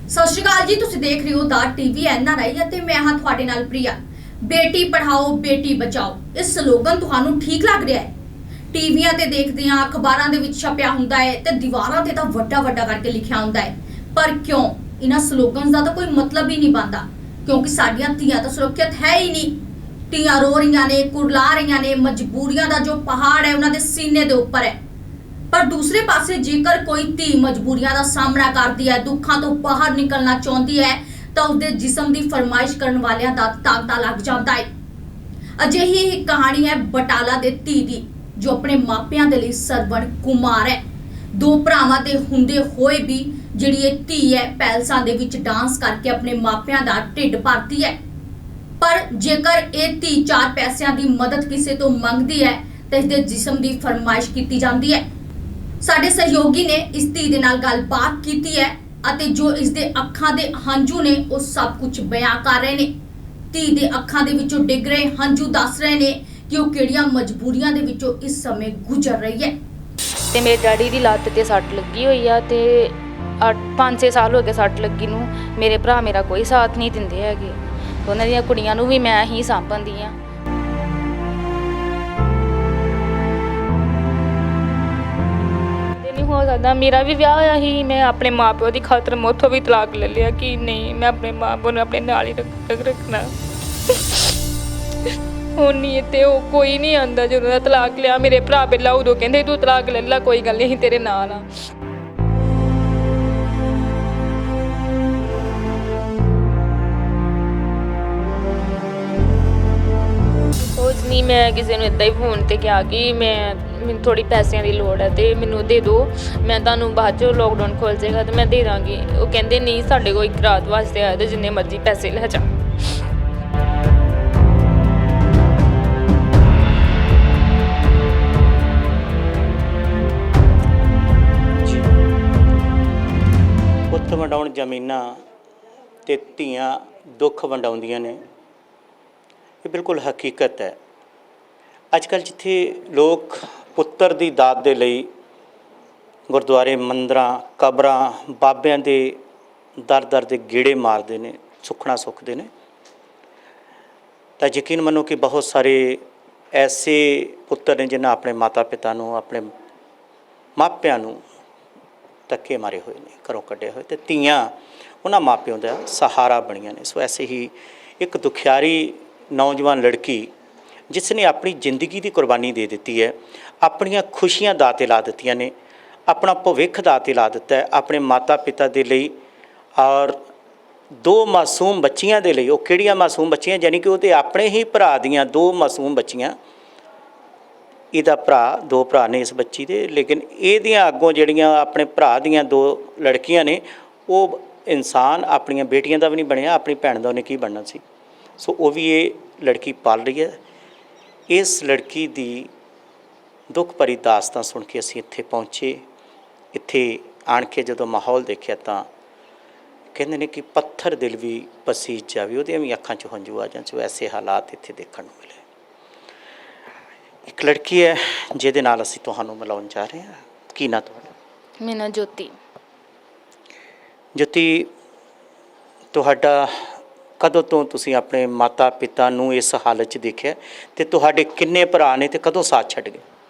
ਸਤਿ ਸ਼੍ਰੀ ਅਕਾਲ ਜੀ, ਤੁਸੀਂ ਦੇਖ ਰਹੇ ਹੋ ਦਾ ਟੀਵੀ NRI ਅਤੇ ਮੈਂ ਹਾਂ ਤੁਹਾਡੇ ਨਾਲ ਪ੍ਰਿਆ। ਬੇਟੀ ਪੜਾਓ ਬੇਟੀ ਬਚਾਓ ਇਹ ਸਲੋਗਨ ਤੁਹਾਨੂੰ ਠੀਕ ਲੱਗ ਰਿਹਾ ਹੈ? ਟੀਵੀਆਂ ਤੇ ਦੇਖਦੇ ਹਾਂ, ਅਖਬਾਰਾਂ ਦੇ ਵਿੱਚ ਛਪਿਆ ਹੁੰਦਾ ਹੈ ਤੇ ਦੀਵਾਰਾਂ ਤੇ ਤਾਂ ਵੱਡਾ ਵੱਡਾ ਕਰਕੇ ਲਿਖਿਆ ਹੁੰਦਾ ਹੈ। ਪਰ ਕਿਉਂ ਇਹਨਾਂ ਸਲੋਗਨਸ ਦਾ ਤਾਂ ਕੋਈ ਮਤਲਬ ਹੀ ਨਹੀਂ ਬਣਦਾ, ਕਿਉਂਕਿ ਸਾਡੀਆਂ ਧੀਆਂ ਤਾਂ ਸੁਰੱਖਿਅਤ ਹੈ ਹੀ ਨਹੀਂ। ਧੀਆਂ ਰੋ ਰਹੀਆਂ ਨੇ, ਕੁਰਲਾ ਰਹੀਆਂ ਨੇ, ਮਜਬੂਰੀਆਂ ਦਾ ਜੋ ਪਹਾੜ ਹੈ ਉਹਨਾਂ ਦੇ ਸੀਨੇ ਦੇ ਉੱਪਰ ਹੈ। पर दूसरे पासे जेकर कोई धी मजबूरियां का सामना करती है, दुखों तो बाहर निकलना चाहती है, तो उसके जिस्म की फरमाइश करने वालियां दा तांता लग जाता है। अजिही ही कहानी है बटाला दे धी दी, जो अपने मापियां दे लई सरवण कुमार है। दो भरावां दे हुंदे होए भी जिहड़ी ये धी है पैलसां दे विच डांस करके अपने मापियां दा ढिड भरती है। पर जेकर ये धी चार पैसिਆਂ ਦੀ मदद किसी तो मंगती है तो इसके जिस्म की फरमाइश की जाती है। ਸਾਡੇ ਸਹਿਯੋਗੀ ਨੇ ਇਸ ਧੀ ਦੇ ਨਾਲ ਗੱਲਬਾਤ ਕੀਤੀ ਹੈ ਅਤੇ ਜੋ ਇਸ ਦੇ ਅੱਖਾਂ ਦੇ ਹੰਝੂ ਨੇ ਉਹ ਸਭ ਕੁਝ ਬਿਆਨ ਕਰ ਰਹੇ ਨੇ। ਧੀ ਦੇ ਅੱਖਾਂ ਦੇ ਵਿੱਚੋਂ ਡਿੱਗ ਰਹੇ ਹੰਝੂ ਦੱਸ ਰਹੇ ਨੇ ਕਿ ਉਹ ਕਿਹੜੀਆਂ ਮਜਬੂਰੀਆਂ ਦੇ ਵਿੱਚੋਂ ਇਸ ਸਮੇਂ ਗੁਜ਼ਰ ਰਹੀ ਹੈ। ਤੇ ਮੇਰੇ ਡੈਡੀ ਦੀ ਲੱਤ ਤੇ ਸੱਟ ਲੱਗੀ ਹੋਈ ਆ ਤੇ 5-6 ਸਾਲ ਹੋ ਗਏ ਸੱਟ ਲੱਗੀ ਨੂੰ। ਮੇਰੇ ਭਰਾ ਮੇਰਾ ਕੋਈ ਸਾਥ ਨਹੀਂ ਦਿੰਦੇ ਹੈਗੇ। ਉਹਨਾਂ ਦੀਆਂ ਕੁੜੀਆਂ ਨੂੰ ਵੀ ਮੈਂ ਹੀ ਸਾਂਭਦੀ ਆ। हो सकता मेरा भी विआह होया ही, मैं अपने माँ प्यो की खातर मोथों भी तलाक ले लिया कि नहीं मैं अपने माँ प्यो ने अपने नाल ही रखना। हुण नहीं ते कोई नहीं आंदा जो तलाक लिया। मेरे भरा पहला उदों कहंदे तू तलाक ले ला, कोई गल नहीं तेरे नाल आ। कुछ नहीं, मैं किसी ने इदा ही फोन ते कहा कि ਮੈਨੂੰ ਥੋੜੀ ਪੈਸਿਆਂ ਦੀ ਲੋੜ ਹੈ ਤੇ ਮੈਨੂੰ ਦੇ ਦਿਓ, ਮੈਂ ਤੁਹਾਨੂੰ ਬਾਅਦ ਚੋਂ ਲੋਕਡਾਊਨ ਖੁੱਲ ਜਾਏਗਾ ਤੇ ਮੈਂ ਦੇ ਦਾਂਗੀ। ਉਹ ਕਹਿੰਦੇ ਨਹੀਂ ਸਾਡੇ ਕੋਲ ਇੱਕ ਰਾਤ ਵਾਸਤੇ ਆਇਆ ਤੇ ਜਿੰਨੇ ਮਰਜ਼ੀ ਪੈਸੇ ਲੈ ਜਾ। ਪੁੱਤ ਵੰਡਾਉਣ ਜ਼ਮੀਨਾਂ ਤੇ ਧੀਆਂ ਦੁੱਖ ਵੰਡਾਉਂਦੀਆਂ ਨੇ, ਇਹ ਬਿਲਕੁਲ ਹਕੀਕਤ ਹੈ। ਅੱਜ ਕੱਲ੍ਹ ਜਿੱਥੇ ਲੋਕ ਪੁੱਤਰ ਦੀ ਦਾਤ ਦੇ ਲਈ ਗੁਰਦੁਆਰੇ, ਮੰਦਰਾਂ, ਕਬਰਾਂ, ਬਾਬਿਆਂ ਦੇ ਦਰ ਦਰ ਦੇ ਗੇੜੇ ਮਾਰਦੇ ਨੇ, ਸੁੱਖਣਾ ਸੁੱਖਦੇ ਨੇ, ਤਾਂ ਯਕੀਨ ਮੰਨੋ ਕਿ ਬਹੁਤ ਸਾਰੇ ਐਸੇ ਪੁੱਤਰ ਨੇ ਜਿਨ੍ਹਾਂ ਆਪਣੇ ਮਾਤਾ ਪਿਤਾ ਨੂੰ, ਆਪਣੇ ਮਾਪਿਆਂ ਨੂੰ ਧੱਕੇ ਮਾਰੇ ਹੋਏ ਨੇ, ਘਰੋਂ ਕੱਢੇ ਹੋਏ, ਅਤੇ ਧੀਆਂ ਉਹਨਾਂ ਮਾਪਿਆਂ ਦਾ ਸਹਾਰਾ ਬਣੀਆਂ ਨੇ। ਸੋ ਐਸੇ ਹੀ ਇੱਕ ਦੁਖਿਆਰੀ ਨੌਜਵਾਨ ਲੜਕੀ ਜਿਸ ਨੇ ਆਪਣੀ ਜ਼ਿੰਦਗੀ ਦੀ ਕੁਰਬਾਨੀ ਦੇ ਦਿੱਤੀ ਹੈ, ਆਪਣੀਆਂ ਖੁਸ਼ੀਆਂ ਦਾਅ 'ਤੇ ਲਾ ਦਿੱਤੀਆਂ ਨੇ, ਆਪਣਾ ਭਵਿੱਖ ਦਾਅ 'ਤੇ ਲਾ ਦਿੱਤਾ ਹੈ ਆਪਣੇ ਮਾਤਾ ਪਿਤਾ ਦੇ ਲਈ ਔਰ 2 ਮਾਸੂਮ ਬੱਚੀਆਂ ਦੇ ਲਈ। ਉਹ ਕਿਹੜੀਆਂ ਮਾਸੂਮ ਬੱਚੀਆਂ? ਯਾਨੀ ਕਿ ਉਹਦੇ ਆਪਣੇ ਹੀ ਭਰਾ ਦੀਆਂ 2 ਮਾਸੂਮ ਬੱਚੀਆਂ। ਇਹਦਾ ਭਰਾ, 2 ਭਰਾ ਨੇ ਇਸ ਬੱਚੀ ਦੇ, ਲੇਕਿਨ ਇਹਦੀਆਂ ਅੱਗੋਂ ਜਿਹੜੀਆਂ ਆਪਣੇ ਭਰਾ ਦੀਆਂ 2 ਲੜਕੀਆਂ ਨੇ, ਉਹ ਇਨਸਾਨ ਆਪਣੀਆਂ ਬੇਟੀਆਂ ਦਾ ਵੀ ਨਹੀਂ ਬਣਿਆ, ਆਪਣੀ ਭੈਣ ਦਾ ਉਹਨੇ ਕੀ ਬਣਨਾ ਸੀ। ਸੋ ਉਹ ਵੀ ਇਹ ਲੜਕੀ ਪਾਲ ਰਹੀ ਹੈ। ਇਸ ਲੜਕੀ ਦੀ ਦੁੱਖ ਭਰੀ ਦਾਸਤਾਨ ਸੁਣ ਕੇ ਅਸੀਂ ਇੱਥੇ ਪਹੁੰਚੇ। ਇੱਥੇ ਆਣ ਕੇ ਜਦੋਂ ਮਾਹੌਲ ਦੇਖਿਆ ਤਾਂ ਕਹਿੰਦੇ ਨੇ ਕਿ ਪੱਥਰ ਦਿਲ ਵੀ ਪਸੀਜ ਜਾਵੇ, ਉਹਦੀਆਂ ਵੀ ਅੱਖਾਂ 'ਚ ਹੰਝੂ ਆ ਜਾਣ। ਸੋ ਐਸੇ ਹਾਲਾਤ ਇੱਥੇ ਦੇਖਣ ਨੂੰ ਮਿਲੇ। ਇੱਕ ਲੜਕੀ ਹੈ ਜਿਹਦੇ ਨਾਲ ਅਸੀਂ ਤੁਹਾਨੂੰ ਮਿਲਾਉਣ ਜਾ ਰਹੇ ਹਾਂ। ਕੀ ਨਾਂ ਤੁਹਾਡਾ? ਮੇਰਾ ਨਾਂ ਜੋਤੀ। ਜੋਤੀ, ਤੁਹਾਡਾ ਕਦੋਂ ਤੋਂ ਤੁਸੀਂ ਆਪਣੇ ਮਾਤਾ ਪਿਤਾ ਨੂੰ ਇਸ ਹਾਲਤ 'ਚ ਦੇਖਿਆ ਅਤੇ ਤੁਹਾਡੇ ਕਿੰਨੇ ਭਰਾ ਨੇ ਅਤੇ ਕਦੋਂ ਸਾਥ ਛੱਡ ਗਏ?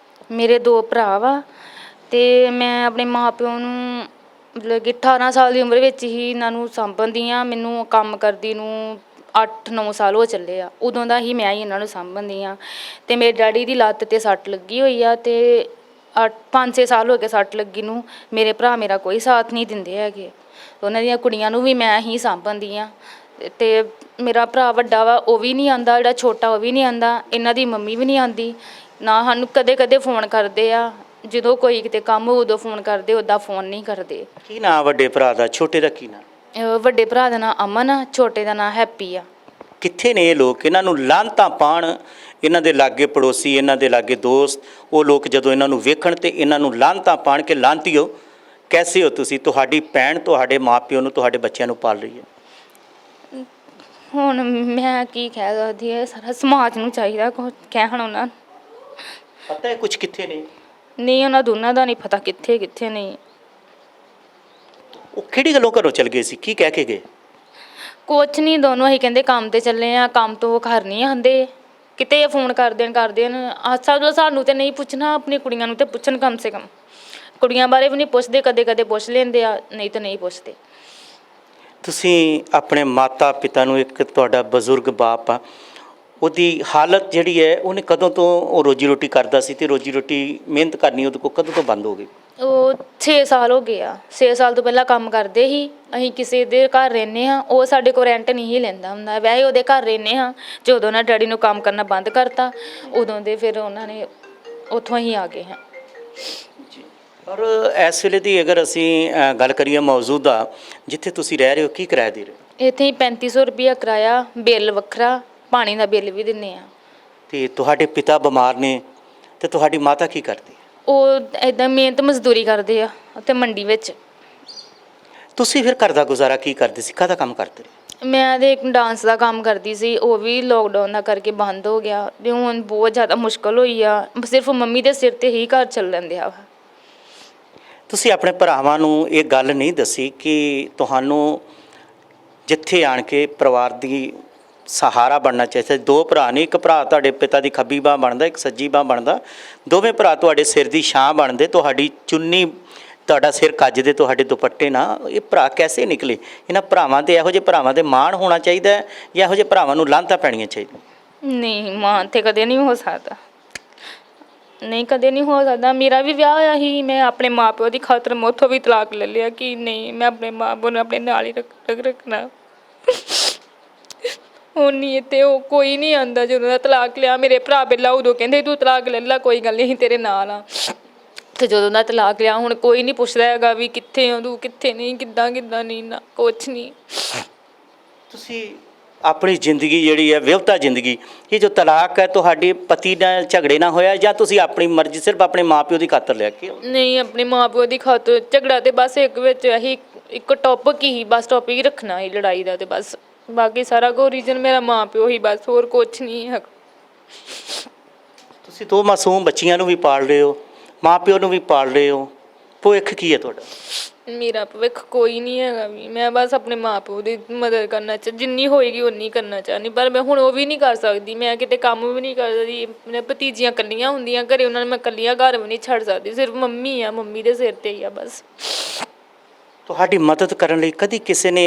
ਮੇਰੇ 2 ਭਰਾ ਵਾ ਅਤੇ ਮੈਂ ਆਪਣੇ ਮਾਂ ਪਿਓ ਨੂੰ ਮਤਲਬ ਕਿ 18 ਸਾਲ ਦੀ ਉਮਰ ਵਿੱਚ ਹੀ ਇਹਨਾਂ ਨੂੰ ਸਾਂਭਦੀ ਹਾਂ। ਮੈਨੂੰ ਕੰਮ ਕਰਦੀ ਨੂੰ 8-9 ਸਾਲ ਹੋ ਚੱਲੇ ਆ, ਉਦੋਂ ਦਾ ਹੀ ਮੈਂ ਹੀ ਇਹਨਾਂ ਨੂੰ ਸਾਂਭਦੀ ਹਾਂ। ਅਤੇ ਮੇਰੇ ਡੈਡੀ ਦੀ ਲੱਤ 'ਤੇ ਸੱਟ ਲੱਗੀ ਹੋਈ ਆ ਅਤੇ 5-6 ਸਾਲ ਹੋ ਗਏ ਸੱਟ ਲੱਗੀ ਨੂੰ। ਮੇਰੇ ਭਰਾ ਮੇਰਾ ਕੋਈ ਸਾਥ ਨਹੀਂ ਦਿੰਦੇ ਹੈਗੇ। ਉਹਨਾਂ ਦੀਆਂ ਕੁੜੀਆਂ ਨੂੰ ਵੀ ਮੈਂ ਹੀ ਸਾਂਭਦੀ ਹਾਂ। ਅਤੇ ਮੇਰਾ ਭਰਾ ਵੱਡਾ ਵਾ ਉਹ ਵੀ ਨਹੀਂ ਆਉਂਦਾ, ਜਿਹੜਾ ਛੋਟਾ ਉਹ ਵੀ ਨਹੀਂ ਆਉਂਦਾ, ਇਹਨਾਂ ਦੀ ਮੰਮੀ ਵੀ ਨਹੀਂ ਆਉਂਦੀ ਨਾ। ਸਾਨੂੰ ਕਦੇ ਕਦੇ ਫੋਨ ਕਰਦੇ ਆ, ਜਦੋਂ ਕੋਈ ਕਿਤੇ ਕੰਮ ਉਦੋਂ ਫੋਨ ਕਰਦੇ, ਉੱਦਾਂ ਫੋਨ ਨਹੀਂ ਕਰਦੇ। ਕੀ ਨਾਂ ਵੱਡੇ ਭਰਾ ਦਾ? ਛੋਟੇ ਦਾ ਕੀ ਨਾਂ? ਵੱਡੇ ਭਰਾ ਦਾ ਨਾਂ ਅਮਨ ਆ, ਛੋਟੇ ਦਾ ਨਾਂ ਹੈਪੀ ਆ। ਕਿੱਥੇ ਨੇ ਇਹ ਲੋਕ? ਇਹਨਾਂ ਨੂੰ ਲਾਹਨਤਾਂ ਪਾਉਣ, ਇਹਨਾਂ ਦੇ ਲਾਗੇ ਪੜੋਸੀ, ਇਹਨਾਂ ਦੇ ਲਾਗੇ ਦੋਸਤ, ਉਹ ਲੋਕ ਜਦੋਂ ਇਹਨਾਂ ਨੂੰ ਵੇਖਣ ਤੇ ਇਹਨਾਂ ਨੂੰ ਲਾਹਨਤਾਂ ਪਾਉਣ ਕਿ ਲਾਹਨਤੀਓ ਕੈਸੇ ਹੋ ਤੁਸੀਂ? ਤੁਹਾਡੀ ਭੈਣ ਤੁਹਾਡੇ ਮਾਂ ਪਿਓ ਨੂੰ, ਤੁਹਾਡੇ ਬੱਚਿਆਂ ਨੂੰ ਪਾਲ ਰਹੀ ਹੈ। ਹੁਣ ਮੈਂ ਕੀ ਕਹਿ ਸਕਦੀ ਹੈ, ਸਾਰਾ ਸਮਾਜ ਨੂੰ ਚਾਹੀਦਾ ਕੁਛ ਕਹਿਣ। ਉਹਨਾਂ ਪਤਾ ਹੈ ਕੁਝ ਕਿੱਥੇ ਨੇ? ਨਹੀਂ, ਉਹਨਾਂ ਦੋਨਾਂ ਦਾ ਨਹੀਂ ਪਤਾ ਕਿੱਥੇ ਕਿੱਥੇ ਨਹੀਂ। ਉਹ ਕਿਹੜੀ ਗੱਲੋਂ ਘਰੋਂ ਚਲ ਗਏ ਸੀ, ਕੀ ਕਹਿ ਕੇ ਗਏ? ਕੁਛ ਨਹੀਂ, ਦੋਨੋਂ ਅਸੀਂ ਕਹਿੰਦੇ ਕੰਮ ਤੇ ਚੱਲੇ ਆ, ਕੰਮ ਤੋਂ ਘਰ ਨਹੀਂ ਆਉਂਦੇ, ਕਿਤੇ ਫੋਨ ਕਰ ਦੇਣ ਸਾਨੂੰ ਤੇ ਨਹੀਂ ਪੁੱਛਣਾ, ਆਪਣੀ ਕੁੜੀਆਂ ਨੂੰ ਤੇ ਪੁੱਛਣ, ਕਮ ਸੇ ਕਮ ਕੁੜੀਆਂ ਬਾਰੇ ਵੀ ਨਹੀਂ ਪੁੱਛਦੇ, ਕਦੇ ਕਦੇ ਪੁੱਛ ਲੈਂਦੇ ਆ, ਨਹੀਂ ਤਾਂ ਨਹੀਂ ਪੁੱਛਦੇ। ਤੁਸੀਂ ਆਪਣੇ ਮਾਤਾ ਪਿਤਾ ਨੂੰ, ਇੱਕ ਤੁਹਾਡਾ ਬਜ਼ੁਰਗ ਬਾਪ ਆ, ਉਹਦੀ ਹਾਲਤ ਜਿਹੜੀ ਹੈ, ਉਹਨੇ ਕਦੋਂ ਤੋਂ ਉਹ ਰੋਜੀ ਰੋਟੀ ਕਰਦਾ ਸੀ, ਤੇ ਰੋਜੀ ਰੋਟੀ ਮਿਹਨਤ ਕਰਨੀ ਉਹਦੇ ਕੋਲ ਕਦੋਂ ਤੋਂ ਬੰਦ ਹੋ ਗਈ? ਉਹ 6 ਸਾਲ ਹੋ ਗਏ ਆ। 6 ਸਾਲ ਤੋਂ ਪਹਿਲਾਂ ਕੰਮ ਕਰਦੇ ਸੀ, ਅਸੀਂ ਕਿਸੇ ਦੇ ਘਰ ਰਹਿੰਦੇ ਹਾਂ, ਉਹ ਸਾਡੇ ਕੋਲ ਰੈਂਟ ਨਹੀਂ ਸੀ ਲੈਂਦਾ ਹੁੰਦਾ, ਵੈਸੇ ਉਹਦੇ ਘਰ ਰਹਿੰਦੇ ਹਾਂ। ਜਦੋਂ ਉਹਨਾਂ ਡੈਡੀ ਨੂੰ ਕੰਮ ਕਰਨਾ ਬੰਦ ਕਰਤਾ, ਉਦੋਂ ਦੇ ਫਿਰ ਉਹਨਾਂ ਨੇ ਉੱਥੋਂ ਹੀ ਆ ਗਏ ਹਾਂ। ਔਰ ਇਸ ਵੇਲੇ ਦੀ ਅਗਰ ਅਸੀਂ ਗੱਲ ਕਰੀਏ ਮੌਜੂਦਾ ਜਿੱਥੇ ਤੁਸੀਂ ਰਹਿ ਰਹੇ ਹੋ, ਕੀ ਕਿਰਾਇਆ ਦੇ ਰਹੇ ਹੋ? ਇੱਥੇ ਹੀ 3500 ਰੁਪਇਆ ਕਿਰਾਇਆ, ਬਿੱਲ ਵੱਖਰਾ, ਪਾਣੀ ਦਾ ਬਿੱਲ ਵੀ ਦਿੰਦੇ ਆ। ਤੇ ਤੁਹਾਡੇ ਪਿਤਾ ਬਿਮਾਰ ਨੇ, ਤੇ ਤੁਹਾਡੀ ਮਾਤਾ ਕੀ ਕਰਦੀ ਹੈ? ਉਹ ਇੱਦਾਂ ਮਿਹਨਤ ਮਜ਼ਦੂਰੀ ਕਰਦੇ ਆ ਉੱਥੇ ਮੰਡੀ ਵਿੱਚ। ਤੁਸੀਂ ਫਿਰ ਘਰ ਦਾ ਗੁਜ਼ਾਰਾ ਕੀ ਕਰਦੇ ਸੀ, ਕਾਹਦਾ ਕੰਮ ਕਰਦੇ ਰਹੇ? ਮੈਂ ਤੇ ਇੱਕ ਡਾਂਸ ਦਾ ਕੰਮ ਕਰਦੀ ਸੀ, ਉਹ ਵੀ ਲੋਕਡਾਊਨ ਦਾ ਕਰਕੇ ਬੰਦ ਹੋ ਗਿਆ, ਤੇ ਹੁਣ ਬਹੁਤ ਜ਼ਿਆਦਾ ਮੁਸ਼ਕਲ ਹੋਈ ਆ, ਸਿਰਫ ਮੰਮੀ ਦੇ ਸਿਰ ਤੇ ਹੀ ਘਰ ਚੱਲ ਲੈਂਦੇ ਆ। ਤੁਸੀਂ ਆਪਣੇ ਭਰਾਵਾਂ ਨੂੰ ਇਹ ਗੱਲ ਨਹੀਂ ਦੱਸੀ ਕਿ ਤੁਹਾਨੂੰ ਜਿੱਥੇ ਆਣ ਕੇ ਪਰਿਵਾਰ ਦੀ ਸਹਾਰਾ ਬਣਨਾ ਚਾਹੀਦਾ? 2 ਭਰਾ ਨੇ, ਇੱਕ ਭਰਾ ਤੁਹਾਡੇ ਪਿਤਾ ਦੀ ਖੱਬੀ ਬਾਂਹ ਬਣਦਾ, ਇੱਕ ਸੱਜੀ ਬਾਂਹ ਬਣਦਾ, ਦੋਵੇਂ ਭਰਾ ਤੁਹਾਡੇ ਸਿਰ ਦੀ ਛਾਂ ਬਣਦੇ, ਤੁਹਾਡੀ ਚੁੰਨੀ, ਤੁਹਾਡਾ ਸਿਰ ਕੱਜਦੇ, ਤੁਹਾਡੇ ਦੁਪੱਟੇ ਨਾਲ। ਇਹ ਭਰਾ ਕੈਸੇ ਨਿਕਲੇ? ਇਹਨਾਂ ਭਰਾਵਾਂ 'ਤੇ, ਇਹੋ ਜਿਹੇ ਭਰਾਵਾਂ 'ਤੇ ਮਾਣ ਹੋਣਾ ਚਾਹੀਦਾ ਹੈ, ਜਾਂ ਇਹੋ ਜਿਹੇ ਭਰਾਵਾਂ ਨੂੰ ਲਾਹਨਤਾਂ ਪੈਣੀਆਂ ਚਾਹੀਦੀਆਂ? ਨਹੀਂ, ਮਾਂ ਤੇ ਕਦੇ ਨਹੀਂ ਹੋ ਸਕਦਾ, ਨਹੀਂ ਕਦੇ ਨਹੀਂ ਹੋ ਸਕਦਾ। ਮੇਰਾ ਵੀ ਵਿਆਹ ਹੋਇਆ ਸੀ, ਮੈਂ ਆਪਣੇ ਮਾਂ ਪਿਓ ਦੀ ਖਾਤਰ ਮੈਂ ਉੱਥੋਂ ਵੀ ਤਲਾਕ ਲੈ ਲਿਆ ਕਿ ਨਹੀਂ, ਮੈਂ ਆਪਣੇ ਮਾਂ ਪਿਓ ਨੂੰ ਆਪਣੇ ਨਾਲ ਹੀ ਰੱਖਣਾ। ਹੁਣ ਨਹੀਂ ਇੱਥੇ ਉਹ ਕੋਈ ਨਹੀਂ ਆਉਂਦਾ। ਜਦੋਂ ਦਾ ਤਲਾਕ ਲਿਆ, ਮੇਰੇ ਭਰਾ ਪਹਿਲਾਂ ਉਦੋਂ ਕਹਿੰਦੇ ਤੂੰ ਤਲਾਕ ਲੈ ਲਾ, ਕੋਈ ਗੱਲ ਨਹੀਂ, ਅਸੀਂ ਤੇਰੇ ਨਾਲ ਆ। ਤੇ ਜਦੋਂ ਦਾ ਤਲਾਕ ਲਿਆ, ਹੁਣ ਕੋਈ ਨਹੀਂ ਪੁੱਛਦਾ ਹੈਗਾ ਵੀ ਕਿੱਥੇ ਹੋ ਤੂੰ, ਕਿੱਥੇ ਨਹੀਂ, ਕਿੱਦਾਂ ਨਹੀਂ, ਨਾ ਕੁਛ ਨਹੀਂ। ਤੁਸੀਂ ਆਪਣੀ ਜ਼ਿੰਦਗੀ ਜਿਹੜੀ ਹੈ, ਵਿਆਹੁਤਾ ਜ਼ਿੰਦਗੀ, ਇਹ ਜੋ ਤਲਾਕ ਹੈ, ਤੁਹਾਡੇ ਪਤੀ ਨਾਲ ਝਗੜੇ ਨਾ ਹੋਇਆ, ਜਾਂ ਤੁਸੀਂ ਆਪਣੀ ਮਰਜ਼ੀ ਸਿਰਫ ਆਪਣੇ ਮਾਪਿਓ ਦੀ ਖਾਤਰ ਲੈ ਕੇ? ਨਹੀਂ, ਆਪਣੇ ਮਾਂ ਪਿਓ ਦੀ ਖਾਤਰ ਝਗੜਾ ਤੇ ਬਸ ਇੱਕ ਵਿੱਚ ਇਹੀ ਇੱਕ ਟੌਪਿਕ ਹੀ, ਬਸ ਟੌਪਿਕ ਹੀ ਰੱਖਣਾ ਸੀ ਲੜਾਈ ਦਾ, ਤੇ ਬਸ ਬਾਕੀ ਸਾਰਾ ਕੋ ਰੀਜ਼ਨ ਮੇਰਾ ਮਾਂ ਪਿਓ ਹੀ, ਬਸ ਹੋਰ ਕੁਛ ਨਹੀਂ ਹੈ। ਤੁਸੀਂ 2 ਮਾਸੂਮ ਬੱਚੀਆਂ ਨੂੰ ਵੀ ਪਾਲ ਰਹੇ ਹੋ, ਮਾਂ ਪਿਓ ਨੂੰ ਵੀ ਪਾਲ ਰਹੇ ਹੋ, ਭਵਿੱਖ ਕੀ ਹੈ ਤੁਹਾਡਾ? ਮੇਰਾ ਭਵਿੱਖ ਕੋਈ ਨਹੀਂ ਹੈਗਾ ਵੀ, ਮੈਂ ਬਸ ਆਪਣੇ ਮਾਂ ਪਿਓ ਦੀ ਮਦਦ ਕਰਨਾ ਜਿੰਨੀ ਹੋਏਗੀ ਉਨੀ ਕਰਨਾ ਚਾਹੁੰਦੀ, ਪਰ ਮੈਂ ਹੁਣ ਉਹ ਵੀ ਨਹੀਂ ਕਰ ਸਕਦੀ। ਮੈਂ ਕਿਤੇ ਕੰਮ ਵੀ ਨਹੀਂ ਕਰ ਸਕਦੀ, ਮੇਰੇ ਭਤੀਜੀਆਂ ਇਕੱਲੀਆਂ ਹੁੰਦੀਆਂ ਘਰੇ, ਉਹਨਾਂ ਨੂੰ ਮੈਂ ਇਕੱਲੀਆਂ ਘਰ ਵੀ ਨਹੀਂ ਛੱਡ ਸਕਦੀ, ਸਿਰਫ ਮੰਮੀ ਆ, ਮੰਮੀ ਦੇ ਸਿਰ 'ਤੇ ਹੀ ਆ ਬਸ। ਤੁਹਾਡੀ ਮਦਦ ਕਰਨ ਲਈ ਕਦੀ ਕਿਸੇ ਨੇ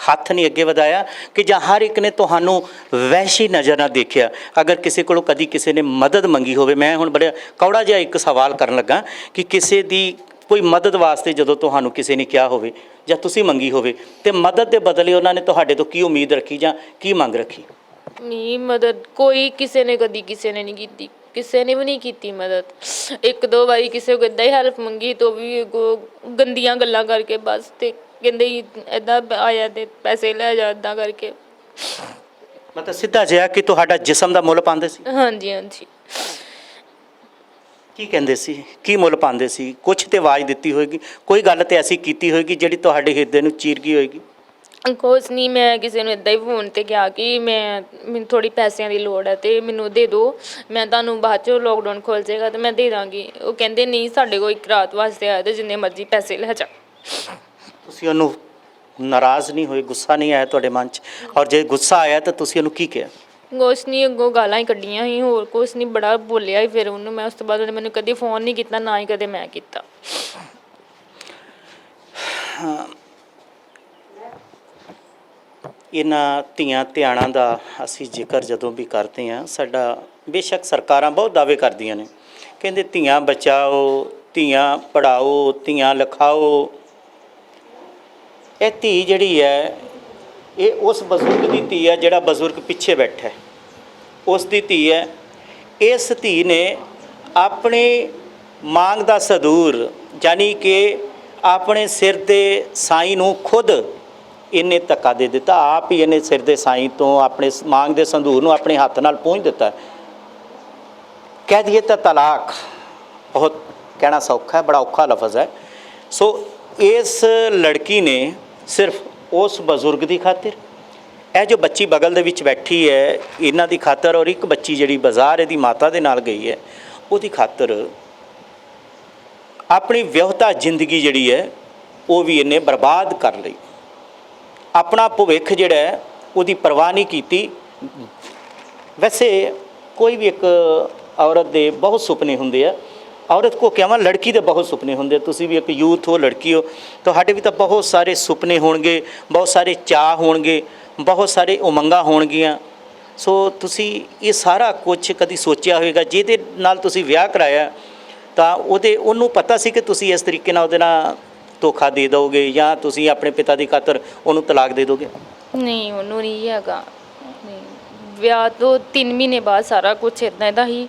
ਹੱਥ ਨਹੀਂ ਅੱਗੇ ਵਧਾਇਆ, ਕਿ ਜਾਂ ਹਰ ਇੱਕ ਨੇ ਤੁਹਾਨੂੰ ਵਹਿਸ਼ੀ ਨਜ਼ਰ ਨਾਲ ਦੇਖਿਆ? ਅਗਰ ਕਿਸੇ ਕੋਲੋਂ ਕਦੀ ਕਿਸੇ ਨੇ ਮਦਦ ਮੰਗੀ ਹੋਵੇ, ਮੈਂ ਹੁਣ ਬੜਾ ਕੌੜਾ ਜਿਹਾ ਇੱਕ ਸਵਾਲ ਕਰਨ ਲੱਗਾ ਕਿ ਕਿਸੇ ਦੀ ਕੋਈ ਮਦਦ ਵਾਸਤੇ ਜਦੋਂ ਤੁਹਾਨੂੰ ਕਿਸੇ ਨੇ ਕਿਹਾ ਹੋਵੇ ਜਾਂ ਤੁਸੀਂ ਮੰਗੀ ਹੋਵੇ, ਤੇ ਮਦਦ ਦੇ ਬਦਲੇ ਉਹਨਾਂ ਨੇ ਤੁਹਾਡੇ ਤੋਂ ਕੀ ਉਮੀਦ ਰੱਖੀ ਜਾਂ ਕੀ ਮੰਗ ਰੱਖੀ? ਨਹੀਂ, ਮਦਦ ਕੋਈ ਕਿਸੇ ਨੇ ਕਦੀ ਕਿਸੇ ਨੇ ਨਹੀਂ ਕੀਤੀ, ਕਿਸੇ ਨੇ ਵੀ ਨਹੀਂ ਕੀਤੀ ਮਦਦ। 1-2 ਵਾਰੀ ਕਿਸੇ ਕੋਲ ਇੱਦਾਂ ਹੀ ਹੈਲਪ ਮੰਗੀ, ਤਾਂ ਵੀ ਗੰਦੀਆਂ ਗੱਲਾਂ ਕਰਕੇ ਬਸ, ਤੇ ਕਹਿੰਦੇ ਇੱਦਾਂ ਆਇਆ ਤੇ ਪੈਸੇ ਲੈ ਜਾ, ਇੱਦਾਂ ਕਰਕੇ। ਮਤਲਬ ਸਿੱਧਾ ਜਿਹਾ ਕਿ ਤੁਹਾਡਾ ਜਿਸਮ ਦਾ ਮੁੱਲ ਪਾਉਂਦੇ ਸੀ? ਹਾਂਜੀ ਹਾਂਜੀ। ਕੀ ਕਹਿੰਦੇ ਸੀ, ਕੀ ਮੁੱਲ ਪਾਉਂਦੇ ਸੀ? ਕੁਛ ਤੇ ਆਵਾਜ਼ ਦਿੱਤੀ ਹੋਏਗੀ, ਕੋਈ ਗੱਲ ਤੇ ਐਸੀ ਕੀਤੀ ਹੋਏਗੀ ਜਿਹੜੀ ਤੁਹਾਡੇ ਹਿਰਦੇ ਨੂੰ ਚੀਰ ਗਈ ਹੋਏਗੀ? ਕੁਛ ਨਹੀਂ, ਮੈਂ ਕਿਸੇ ਨੂੰ ਇੱਦਾਂ ਹੀ ਫੋਨ 'ਤੇ ਕਿਹਾ ਕਿ ਮੈਨੂੰ ਥੋੜ੍ਹੀ ਪੈਸਿਆਂ ਦੀ ਲੋੜ ਹੈ ਅਤੇ ਮੈਨੂੰ ਦੇ ਦਿਓ, ਮੈਂ ਤੁਹਾਨੂੰ ਬਾਅਦ 'ਚੋਂ ਲੋਕਡਾਊਨ ਖੁੱਲ੍ਹ ਜਾਏਗਾ ਅਤੇ ਮੈਂ ਦੇ ਦਾਂਗੀ। ਉਹ ਕਹਿੰਦੇ ਨਹੀਂ, ਸਾਡੇ ਕੋਲ ਇੱਕ ਰਾਤ ਵਾਸਤੇ ਆਇਆ ਅਤੇ ਜਿੰਨੇ ਮਰਜ਼ੀ ਪੈਸੇ ਲੈ ਜਾ। ਤੁਸੀਂ ਉਹਨੂੰ ਨਾਰਾਜ਼ ਨਹੀਂ ਹੋਏ, ਗੁੱਸਾ ਨਹੀਂ ਆਇਆ ਤੁਹਾਡੇ ਮਨ 'ਚ? ਔਰ ਜੇ ਗੁੱਸਾ ਆਇਆ ਤਾਂ ਤੁਸੀਂ ਉਹਨੂੰ ਕੀ ਕਿਹਾ? ਕੁਛ ਨਹੀਂ, ਅੱਗੋਂ ਗਾਲਾਂ ਹੀ ਕੱਢੀਆਂ ਸੀ, ਹੋਰ ਕੁਛ ਨਹੀਂ, ਬੜਾ ਬੋਲਿਆ ਹੀ ਫਿਰ ਉਹਨੂੰ ਮੈਂ। ਉਸ ਤੋਂ ਬਾਅਦ ਉਹਨੇ ਮੈਨੂੰ ਕਦੇ ਫੋਨ ਨਹੀਂ ਕੀਤਾ, ਨਾ ਹੀ ਕਦੇ ਮੈਂ ਕੀਤਾ। ਇਹਨਾਂ ਧੀਆਂ ਧਿਆਣਾਂ ਦਾ ਅਸੀਂ ਜ਼ਿਕਰ ਜਦੋਂ ਵੀ ਕਰਦੇ ਹਾਂ, ਸਾਡਾ ਬੇਸ਼ੱਕ ਸਰਕਾਰਾਂ ਬਹੁਤ ਦਾਅਵੇ ਕਰਦੀਆਂ ਨੇ, ਕਹਿੰਦੇ ਧੀਆਂ ਬਚਾਓ, ਧੀਆਂ ਪੜ੍ਹਾਓ, ਧੀਆਂ ਲਿਖਾਓ। ਇਹ ਧੀ ਜਿਹੜੀ ਹੈ, ਇਹ ਉਸ ਬਜ਼ੁਰਗ ਦੀ ਧੀ ਹੈ ਜਿਹੜਾ ਬਜ਼ੁਰਗ ਪਿੱਛੇ ਬੈਠਾ ਹੈ, ਉਸ ਦੀ ਧੀ ਹੈ। ਇਸ ਧੀ ਨੇ ਆਪਣੀ ਮਾਂਗ ਦਾ ਸਦੂਰ, ਯਾਨੀ ਕਿ ਆਪਣੇ ਸਿਰ ਦੇ ਸਾਈਂ ਨੂੰ ਖੁਦ ਇਹਨੇ ਧੱਕਾ ਦੇ ਦਿੱਤਾ, ਆਪ ਹੀ ਇਹਨੇ ਸਿਰ ਦੇ ਸਾਈਂ ਤੋਂ ਆਪਣੇ ਮਾਂਗ ਦੇ ਸੰਦੂਰ ਨੂੰ ਆਪਣੇ ਹੱਥ ਨਾਲ ਪੂੰਝ ਦਿੱਤਾ। ਕਹਿ ਦਈਏ ਤਾਂ ਤਲਾਕ ਬਹੁਤ ਕਹਿਣਾ ਸੌਖਾ ਹੈ, ਬੜਾ ਔਖਾ ਲਫ਼ਜ਼ ਹੈ। ਸੋ ਇਸ ਲੜਕੀ ਨੇ ਸਿਰਫ ਉਸ ਬਜ਼ੁਰਗ ਦੀ ਖਾਤਰ, ਇਹ ਜੋ ਬੱਚੀ ਬਗਲ ਦੇ ਵਿੱਚ ਬੈਠੀ ਹੈ ਇਹਨਾਂ ਦੀ ਖਾਤਰ, ਔਰ ਇੱਕ ਬੱਚੀ ਜਿਹੜੀ ਬਾਜ਼ਾਰ ਇਹਦੀ ਮਾਤਾ ਦੇ ਨਾਲ ਗਈ ਹੈ ਉਹਦੀ ਖਾਤਰ ਆਪਣੀ ਵਿਆਹੁਤਾ ਜ਼ਿੰਦਗੀ ਜਿਹੜੀ ਹੈ ਉਹ ਵੀ ਇਹਨੇ ਬਰਬਾਦ ਕਰ ਲਈ। ਆਪਣਾ ਭਵਿੱਖ ਜਿਹੜਾ ਹੈ ਉਹਦੀ ਪਰਵਾਹ ਨਹੀਂ ਕੀਤੀ। ਵੈਸੇ ਕੋਈ ਵੀ ਇੱਕ ਔਰਤ ਦੇ ਬਹੁਤ ਸੁਪਨੇ ਹੁੰਦੇ ਆ। ਔਰਤ ਕੋ ਕਹਾਂ ਲੜਕੀ ਦੇ ਬਹੁਤ ਸੁਪਨੇ ਹੁੰਦੇ। ਤੁਸੀਂ ਵੀ ਇੱਕ ਯੂਥ ਹੋ, ਲੜਕੀ ਹੋ, ਤੁਹਾਡੇ ਵੀ ਤਾਂ ਬਹੁਤ ਸਾਰੇ ਸੁਪਨੇ ਹੋਣਗੇ, ਬਹੁਤ ਸਾਰੇ ਚਾਅ ਹੋਣਗੇ, ਬਹੁਤ ਸਾਰੇ ਉਮੰਗਾਂ ਹੋਣਗੀਆਂ। ਸੋ ਤੁਸੀਂ ਇਹ ਸਾਰਾ ਕੁਝ ਕਦੀ ਸੋਚਿਆ ਹੋਵੇਗਾ? ਜਿਹਦੇ ਨਾਲ ਤੁਸੀਂ ਵਿਆਹ ਕਰਾਇਆ ਤਾਂ ਉਹਨੂੰ ਪਤਾ ਸੀ ਕਿ ਤੁਸੀਂ ਇਸ ਤਰੀਕੇ ਨਾਲ ਉਹਦੇ ਨਾਲ ਧੋਖਾ ਦੇ ਦਿਓਗੇ ਜਾਂ ਤੁਸੀਂ ਆਪਣੇ ਪਿਤਾ ਦੀ ਖਾਤਰ ਉਹਨੂੰ ਤਲਾਕ ਦੇ ਦਿਓਗੇ? ਨਹੀਂ, ਉਹਨੂੰ ਨਹੀਂ ਹੈਗਾ। ਨਹੀਂ, ਵਿਆਹ ਤੋਂ 3 ਮਹੀਨੇ ਬਾਅਦ ਸਾਰਾ ਕੁਝ ਇੱਦਾਂ ਦਾ ਹੀ।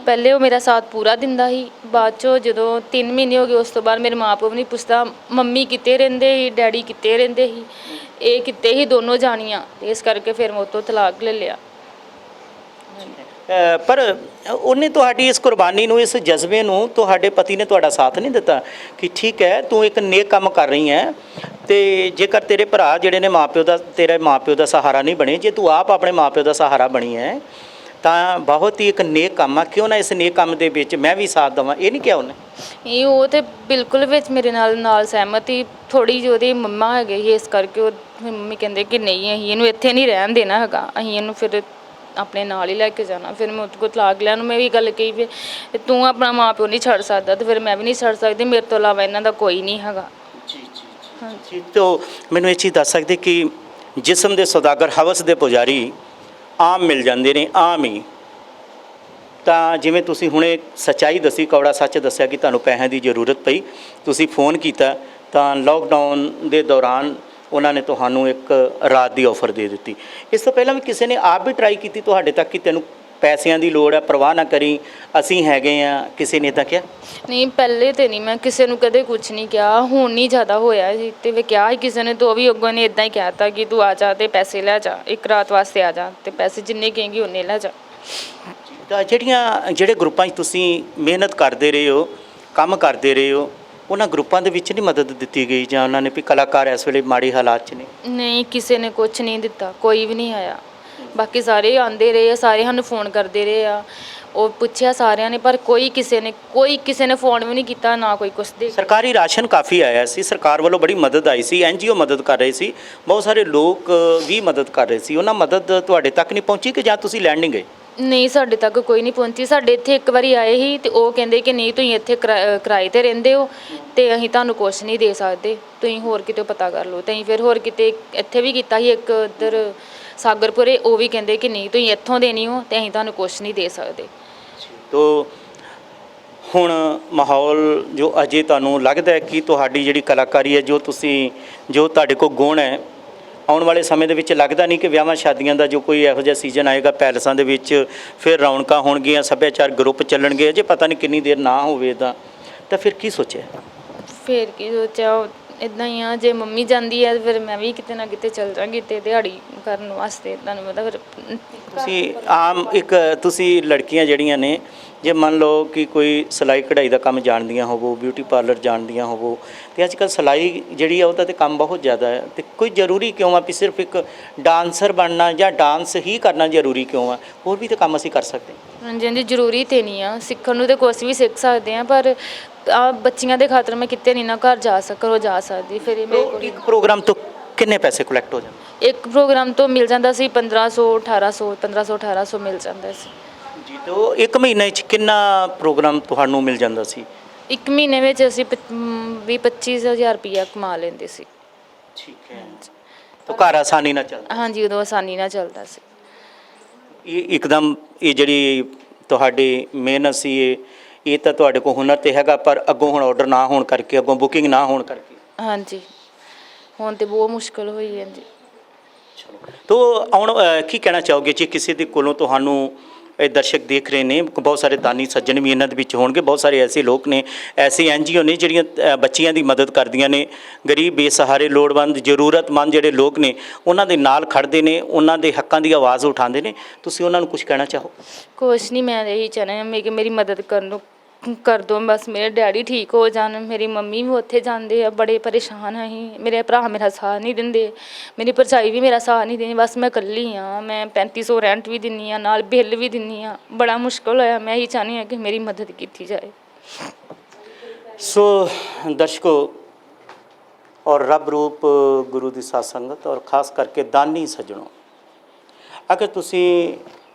ਪਹਿਲੇ ਉਹ ਮੇਰਾ ਸਾਥ ਪੂਰਾ ਦਿੰਦਾ ਸੀ, ਬਾਅਦ 'ਚੋਂ ਜਦੋਂ 3 ਮਹੀਨੇ ਹੋ ਗਏ ਉਸ ਤੋਂ ਬਾਅਦ ਮੇਰੇ ਮਾਂ ਪਿਓ ਵੀ ਨਹੀਂ ਪੁੱਛਦਾ। ਮੰਮੀ ਕਿਤੇ ਰਹਿੰਦੇ ਸੀ, ਡੈਡੀ ਕਿਤੇ ਰਹਿੰਦੇ ਸੀ, ਇਹ ਕਿਤੇ ਹੀ ਦੋਨੋਂ ਜਾਣੀਆਂ, ਇਸ ਕਰਕੇ ਫਿਰ ਮੈਂ ਉਹ ਤੋਂ ਤਲਾਕ ਲੈ ਲਿਆ। ਪਰ ਉਹਨੇ ਤੁਹਾਡੀ ਇਸ ਕੁਰਬਾਨੀ ਨੂੰ, ਇਸ ਜਜ਼ਬੇ ਨੂੰ, ਤੁਹਾਡੇ ਪਤੀ ਨੇ ਤੁਹਾਡਾ ਸਾਥ ਨਹੀਂ ਦਿੱਤਾ ਕਿ ਠੀਕ ਹੈ ਤੂੰ ਇੱਕ ਨੇਕ ਕੰਮ ਕਰ ਰਹੀ ਹੈ ਤੇ ਜੇਕਰ ਤੇਰੇ ਭਰਾ ਜਿਹੜੇ ਨੇ ਤੇਰੇ ਮਾਪਿਓ ਦਾ ਸਹਾਰਾ ਨਹੀਂ ਬਣੇ, ਜੇ ਤੂੰ ਆਪ ਆਪਣੇ ਮਾਪਿਓ ਦਾ ਸਹਾਰਾ ਬਣੀ ਹੈ ਤਾਂ ਬਹੁਤ ਹੀ ਇੱਕ ਨੇਕ ਕੰਮ ਆ, ਕਿਉਂ ਨਾ ਇਸ ਨੇਕ ਕੰਮ ਦੇ ਵਿੱਚ ਮੈਂ ਵੀ ਸਾਥ ਦੇਵਾਂ? ਇਹ ਨਹੀਂ ਕਿਹਾ ਉਹਨੇ? ਇਹ ਉਹ ਤੇ ਬਿਲਕੁਲ ਵਿੱਚ ਮੇਰੇ ਨਾਲ ਸਹਿਮਤ ਹੀ। ਥੋੜੀ ਜਿਹੀ ਉਹਦੀ ਮੰਮਾ ਹੈਗੇ ਸੀ, ਇਸ ਕਰਕੇ ਉਹ ਮੰਮੀ ਕਹਿੰਦੇ ਕਿ ਨਹੀਂ, ਅਸੀਂ ਇਹਨੂੰ ਇੱਥੇ ਨਹੀਂ ਰਹਿਣ ਦੇਣਾ ਹੈਗਾ, ਅਸੀਂ ਇਹਨੂੰ ਫਿਰ ਆਪਣੇ ਨਾਲ ਹੀ ਲੈ ਕੇ ਜਾਣਾ। ਫਿਰ ਮੈਂ ਉਹਦੇ ਕੋਲ ਤਲਾਕ ਲਿਆ ਨੂੰ ਮੈਂ ਵੀ ਗੱਲ ਕਹੀ ਵੀ ਤੂੰ ਆਪਣਾ ਮਾਂ ਪਿਓ ਨਹੀਂ ਛੱਡ ਸਕਦਾ ਤੇ ਫਿਰ ਮੈਂ ਵੀ ਨਹੀਂ ਛੱਡ ਸਕਦੀ, ਮੇਰੇ ਤੋਂ ਇਲਾਵਾ ਇਹਨਾਂ ਦਾ ਕੋਈ ਨਹੀਂ ਹੈਗਾ। ਜੀ ਤੋ ਮੈਨੂੰ ਇਹ ਚੀਜ਼ ਦੱਸ ਸਕਦੇ ਕਿ ਜਿਸਮ ਦੇ ਸੌਦਾਗਰ, ਹਵਸ ਦੇ ਪੁਜਾਰੀ ਆਮ ਮਿਲ ਜਾਂਦੇ ਨੇ, ਆਮ ਹੀ। ਤਾਂ ਜਿਵੇਂ ਤੁਸੀਂ ਹੁਣੇ ਸੱਚਾਈ ਦੱਸੀ, ਕੌੜਾ ਸੱਚ ਦੱਸਿਆ ਕਿ ਤੁਹਾਨੂੰ ਪੈਸਿਆਂ ਦੀ ਜ਼ਰੂਰਤ ਪਈ, ਤੁਸੀਂ ਫੋਨ ਕੀਤਾ ਤਾਂ ਲੋਕਡਾਊਨ ਦੇ ਦੌਰਾਨ ਉਹਨਾਂ ਨੇ ਤੁਹਾਨੂੰ ਇੱਕ ਰਾਤ ਦੀ ਆਫਰ ਦੇ ਦਿੱਤੀ। ਇਸ ਤੋਂ ਪਹਿਲਾਂ ਵੀ ਕਿਸੇ ਨੇ ਆਪ ਵੀ ਟਰਾਈ ਕੀਤੀ ਤੁਹਾਡੇ ਤੱਕ ਕਿ ਤੈਨੂੰ ਪੈਸਿਆਂ ਦੀ ਲੋੜ ਹੈ, ਪਰਵਾਹ ਨਾ ਕਰੀ, ਅਸੀਂ ਹੈਗੇ ਆ? ਕਿਸੇ ਨੇ ਤਾਂ ਕਿਹਾ? ਨਹੀਂ, ਪਹਿਲੇ ਤੇ ਨਹੀਂ, ਮੈਂ ਕਿਸੇ ਨੂੰ ਕਦੇ ਕੁਝ ਨਹੀਂ ਕਿਹਾ। ਹੁਣ ਨਹੀਂ ਜ਼ਿਆਦਾ ਹੋਇਆ ਜੀ, ਤੇ ਵੀ ਕਿਹਾ ਸੀ ਕਿਸੇ ਨੇ, ਤੋਂ ਵੀ ਅੱਗੋਂ ਨੇ ਇਦਾਂ ਹੀ ਕਹਿ ਤਾ ਕਿ ਤੂੰ ਆ ਜਾ ਤੇ ਪੈਸੇ ਲੈ ਜਾ, ਇੱਕ ਰਾਤ ਵਾਸਤੇ ਆ ਜਾ ਤੇ ਪੈਸੇ ਜਿੰਨੇ ਕਹੇਂਗੀ ਉਹਨੇ ਲੈ ਜਾ। ਤਾਂ ਜਿਹੜੇ ਗਰੁੱਪਾਂ 'ਚ ਤੁਸੀਂ ਮਿਹਨਤ ਕਰਦੇ ਰਹੇ ਹੋ, ਕੰਮ ਕਰਦੇ ਰਹੇ ਹੋ, ਉਹਨਾਂ ਗਰੁੱਪਾਂ ਦੇ ਵਿੱਚ ਨਹੀਂ ਮਦਦ ਦਿੱਤੀ ਗਈ ਜਾਂ ਉਹਨਾਂ ਨੇ ਵੀ ਕਲਾਕਾਰ ਇਸ ਵੇਲੇ ਮਾੜੀ ਹਾਲਾਤ 'ਚ ਨੇ? ਨਹੀਂ, ਕਿਸੇ ਨੇ ਕੁਝ ਨਹੀਂ ਦਿੱਤਾ, ਕੋਈ ਵੀ ਨਹੀਂ ਆਇਆ। ਬਾਕੀ ਸਾਰੇ ਆਉਂਦੇ ਰਹੇ ਆ, ਸਾਰੇ ਸਾਨੂੰ ਫੋਨ ਕਰਦੇ ਰਹੇ ਆ, ਉਹ ਪੁੱਛਿਆ ਸਾਰਿਆਂ ਨੇ, ਪਰ ਕੋਈ ਕਿਸੇ ਨੇ ਫੋਨ ਵੀ ਨਹੀਂ ਕੀਤਾ, ਨਾ ਕੋਈ ਕੁਛ ਦੇ। ਸਰਕਾਰੀ ਰਾਸ਼ਨ ਕਾਫੀ ਆਇਆ ਸੀ, ਸਰਕਾਰ ਵੱਲੋਂ ਬੜੀ ਮਦਦ ਆਈ ਸੀ, NGO ਮਦਦ ਕਰ ਰਹੇ ਸੀ, ਬਹੁਤ ਸਾਰੇ ਲੋਕ ਵੀ ਮਦਦ ਕਰ ਰਹੇ ਸੀ। ਉਹਨਾਂ ਮਦਦ ਤੁਹਾਡੇ ਤੱਕ ਨਹੀਂ ਪਹੁੰਚੀ ਕਿ ਜਾਂ ਤੁਸੀਂ ਲੈਣ ਨਹੀਂ ਗਏ? ਨਹੀਂ, ਸਾਡੇ ਤੱਕ ਕੋਈ ਨਹੀਂ ਪਹੁੰਚੀ। ਸਾਡੇ ਇੱਥੇ ਇੱਕ ਵਾਰੀ ਆਏ ਸੀ ਤੇ ਉਹ ਕਹਿੰਦੇ ਕਿ ਨਹੀਂ, ਤੁਸੀਂ ਇੱਥੇ ਕਿਰਾਏ 'ਤੇ ਰਹਿੰਦੇ ਹੋ ਤੇ ਅਸੀਂ ਤੁਹਾਨੂੰ ਕੁਛ ਨਹੀਂ ਦੇ ਸਕਦੇ, ਤੁਸੀਂ ਹੋਰ ਕਿਤੇ ਪਤਾ ਕਰ ਲਓ। ਤੇ ਅਸੀਂ ਫਿਰ ਹੋਰ ਕਿਤੇ ਇੱਥੇ ਵੀ ਕੀਤਾ ਸੀ, ਇੱਕ ਉੱਧਰ ਸਾਗਰਪੁਰੇ, ਉਹ ਵੀ ਕਹਿੰਦੇ ਕਿ ਨਹੀਂ, ਤੁਸੀਂ ਇੱਥੋਂ ਦੇਣੀ ਹੋ ਤੇ ਅਸੀਂ ਤੁਹਾਨੂੰ ਕੁਛ ਨਹੀਂ ਦੇ ਸਕਦੇ। ਤੋ ਹੁਣ ਮਾਹੌਲ ਜੋ ਅਜੇ ਤੁਹਾਨੂੰ ਲੱਗਦਾ ਹੈ ਕਿ ਤੁਹਾਡੀ ਜਿਹੜੀ ਕਲਾਕਾਰੀ ਹੈ, ਜੋ ਤੁਹਾਡੇ ਕੋਲ ਗੁਣ ਹੈ, ਆਉਣ ਵਾਲੇ ਸਮੇਂ ਦੇ ਵਿੱਚ ਲੱਗਦਾ ਨਹੀਂ ਕਿ ਵਿਆਹਾਂ ਸ਼ਾਦੀਆਂ ਦਾ ਜੋ ਕੋਈ ਇਹੋ ਜਿਹਾ ਸੀਜ਼ਨ ਆਏਗਾ, ਪੈਲਸਾਂ ਦੇ ਵਿੱਚ ਫਿਰ ਰੌਣਕਾਂ ਹੋਣਗੀਆਂ, ਸੱਭਿਆਚਾਰ ਗਰੁੱਪ ਚੱਲਣਗੇ, ਅਜੇ ਪਤਾ ਨਹੀਂ ਕਿੰਨੀ ਦੇਰ ਨਾ ਹੋਵੇ ਤਾਂ ਫਿਰ ਕੀ ਸੋਚਿਆ? ਫਿਰ ਕੀ ਸੋਚਿਆ, ਇੱਦਾਂ ਹੀ ਆ, ਜੇ ਮੰਮੀ ਜਾਂਦੀ ਹੈ ਫਿਰ ਮੈਂ ਵੀ ਕਿਤੇ ਨਾ ਕਿਤੇ ਚੱਲ ਜਾਵਾਂਗੀ ਤੇ ਦਿਹਾੜੀ ਕਰਨ ਵਾਸਤੇ। ਤੁਹਾਨੂੰ ਪਤਾ ਫਿਰ ਤੁਸੀਂ ਲੜਕੀਆਂ ਜਿਹੜੀਆਂ ਨੇ, ਜੇ ਮੰਨ ਲਓ ਕਿ ਕੋਈ ਸਿਲਾਈ ਕਢਾਈ ਦਾ ਕੰਮ ਜਾਣਦੀਆਂ ਹੋਵੋ, ਬਿਊਟੀ ਪਾਰਲਰ ਜਾਣਦੀਆਂ ਹੋਵੋ, ਤੇ ਅੱਜ ਕੱਲ੍ਹ ਸਿਲਾਈ ਜਿਹੜੀ ਆ ਉਹਦਾ ਤੇ ਕੰਮ ਬਹੁਤ ਜ਼ਿਆਦਾ ਹੈ, ਤੇ ਕੋਈ ਜ਼ਰੂਰੀ ਕਿਉਂ ਆ ਵੀ ਸਿਰਫ ਇੱਕ ਡਾਂਸਰ ਬਣਨਾ ਜਾਂ ਡਾਂਸ ਹੀ ਕਰਨਾ ਜ਼ਰੂਰੀ ਕਿਉਂ ਆ? ਹੋਰ ਵੀ ਤਾਂ ਕੰਮ ਅਸੀਂ ਕਰ ਸਕਦੇ ਹਾਂ। ਹਾਂਜੀ ਹਾਂਜੀ, ਜ਼ਰੂਰੀ ਤੇ ਨਹੀਂ ਆ, ਸਿੱਖਣ ਨੂੰ ਤੇ ਕੁਛ ਵੀ ਸਿੱਖ ਸਕਦੇ ਆ, ਪਰ ਬੱਚੀਆਂ ਦੇ ਖਾਤਰ ਮੈਂ ਕਿਤੇ ਨਹੀਂ ਨਾ ਘਰ ਜਾ ਸਕਦੀ। ਫਿਰ ਇੱਕ ਪ੍ਰੋਗਰਾਮ ਤੋਂ ਕਿੰਨੇ ਪੈਸੇ ਕਲੈਕਟ ਹੋ ਜਾਂਦੇ? ਇੱਕ ਪ੍ਰੋਗਰਾਮ ਤੋਂ ਮਿਲ ਜਾਂਦਾ ਸੀ 1500 ਮਿਲ ਜਾਂਦਾ ਸੀ ਜੀ। ਤੇ ਉਹ ਇੱਕ ਮਹੀਨੇ 'ਚ ਕਿੰਨਾ ਪ੍ਰੋਗਰਾਮ ਤੁਹਾਨੂੰ ਮਿਲ ਜਾਂਦਾ ਸੀ? ਇੱਕ ਮਹੀਨੇ ਵਿੱਚ ਅਸੀਂ 20-25,000 ਰੁਪਈਆ ਕਮਾ ਲੈਂਦੇ ਸੀ। ਠੀਕ ਹੈ, ਤਾਂ ਘਰ ਆਸਾਨੀ ਨਾਲ ਚੱਲਦਾ? ਹਾਂਜੀ, ਉਦੋਂ ਆਸਾਨੀ ਨਾਲ ਚੱਲਦਾ ਸੀ। ਇਹ ਇੱਕਦਮ ਇਹ ਜਿਹੜੀ ਤੁਹਾਡੀ ਮਿਹਨਤ ਸੀ, ਇਹ ਤਾਂ ਤੁਹਾਡੇ ਕੋਲ ਹੁਨਰ ਤੇ ਹੈਗਾ, ਪਰ ਅੱਗੋਂ ਹੁਣ ਆਰਡਰ ਨਾ ਹੋਣ ਕਰਕੇ, ਅੱਗੋਂ ਬੁਕਿੰਗ ਨਾ ਹੋਣ ਕਰਕੇ? ਹਾਂਜੀ, ਹੁਣ ਤੇ ਬਹੁਤ ਮੁਸ਼ਕਲ ਹੋਈ ਹੈ ਜੀ। ਚਲੋ, ਤੋ ਹੁਣ ਕੀ ਕਹਿਣਾ ਚਾਹੋਗੇ ਜੇ ਕਿਸੇ ਦੇ ਕੋਲੋਂ ਤੁਹਾਨੂੰ ਇਹ ਦਰਸ਼ਕ ਦੇਖ ਰਹੇ ਨੇ, ਬਹੁਤ ਸਾਰੇ ਦਾਨੀ ਸੱਜਣ ਵੀ ਇਹਨਾਂ ਦੇ ਵਿੱਚ ਹੋਣਗੇ, ਬਹੁਤ ਸਾਰੇ ਐਸੇ ਲੋਕ ਨੇ, ਐਸੇ NGO ਨੇ ਜਿਹੜੀਆਂ ਬੱਚੀਆਂ ਦੀ ਮਦਦ ਕਰਦੀਆਂ ਨੇ, ਗਰੀਬ, ਬੇਸਹਾਰੇ, ਲੋੜਵੰਦ, ਜ਼ਰੂਰਤਮੰਦ ਜਿਹੜੇ ਲੋਕ ਨੇ ਉਹਨਾਂ ਦੇ ਨਾਲ ਖੜਦੇ ਨੇ, ਉਹਨਾਂ ਦੇ ਹੱਕਾਂ ਦੀ ਆਵਾਜ਼ ਉਠਾਉਂਦੇ ਨੇ। ਤੁਸੀਂ ਉਹਨਾਂ ਨੂੰ ਕੁਝ ਕਹਿਣਾ ਚਾਹੋ? ਕੁਛ ਨਹੀਂ, ਮੈਂ ਇਹੀ ਚਾਹੁੰਦਾ ਕਿ ਮੇਰੀ ਮਦਦ ਕਰ ਦੋ, ਬਸ ਮੇਰੇ ਡੈਡੀ ਠੀਕ ਹੋ ਜਾਣ। ਮੇਰੀ ਮੰਮੀ ਵੀ ਉੱਥੇ ਜਾਂਦੇ ਆ, ਬੜੇ ਪਰੇਸ਼ਾਨ ਆ ਅਸੀਂ, ਮੇਰੇ ਭਰਾ ਮੇਰਾ ਸਾਥ ਨਹੀਂ ਦਿੰਦੇ, ਮੇਰੀ ਭਰਜਾਈ ਵੀ ਮੇਰਾ ਸਾਥ ਨਹੀਂ ਦਿੰਦੀ, ਬਸ ਮੈਂ ਇਕੱਲੀ ਹਾਂ। ਮੈਂ 3500 ਰੈਂਟ ਵੀ ਦਿੰਦੀ ਹਾਂ, ਨਾਲ ਬਿੱਲ ਵੀ ਦਿੰਦੀ ਹਾਂ, ਬੜਾ ਮੁਸ਼ਕਲ ਹੋਇਆ। ਮੈਂ ਇਹੀ ਚਾਹੁੰਦੀ ਹਾਂ ਕਿ ਮੇਰੀ ਮਦਦ ਕੀਤੀ ਜਾਏ। ਸੋ ਦਰਸ਼ਕੋ, ਔਰ ਰੱਬ ਰੂਪ ਗੁਰੂ ਦੀ ਸਾਧ ਸੰਗਤ ਔਰ ਖਾਸ ਕਰਕੇ ਦਾਨੀ ਸੱਜਣੋ, ਅਗਰ ਤੁਸੀਂ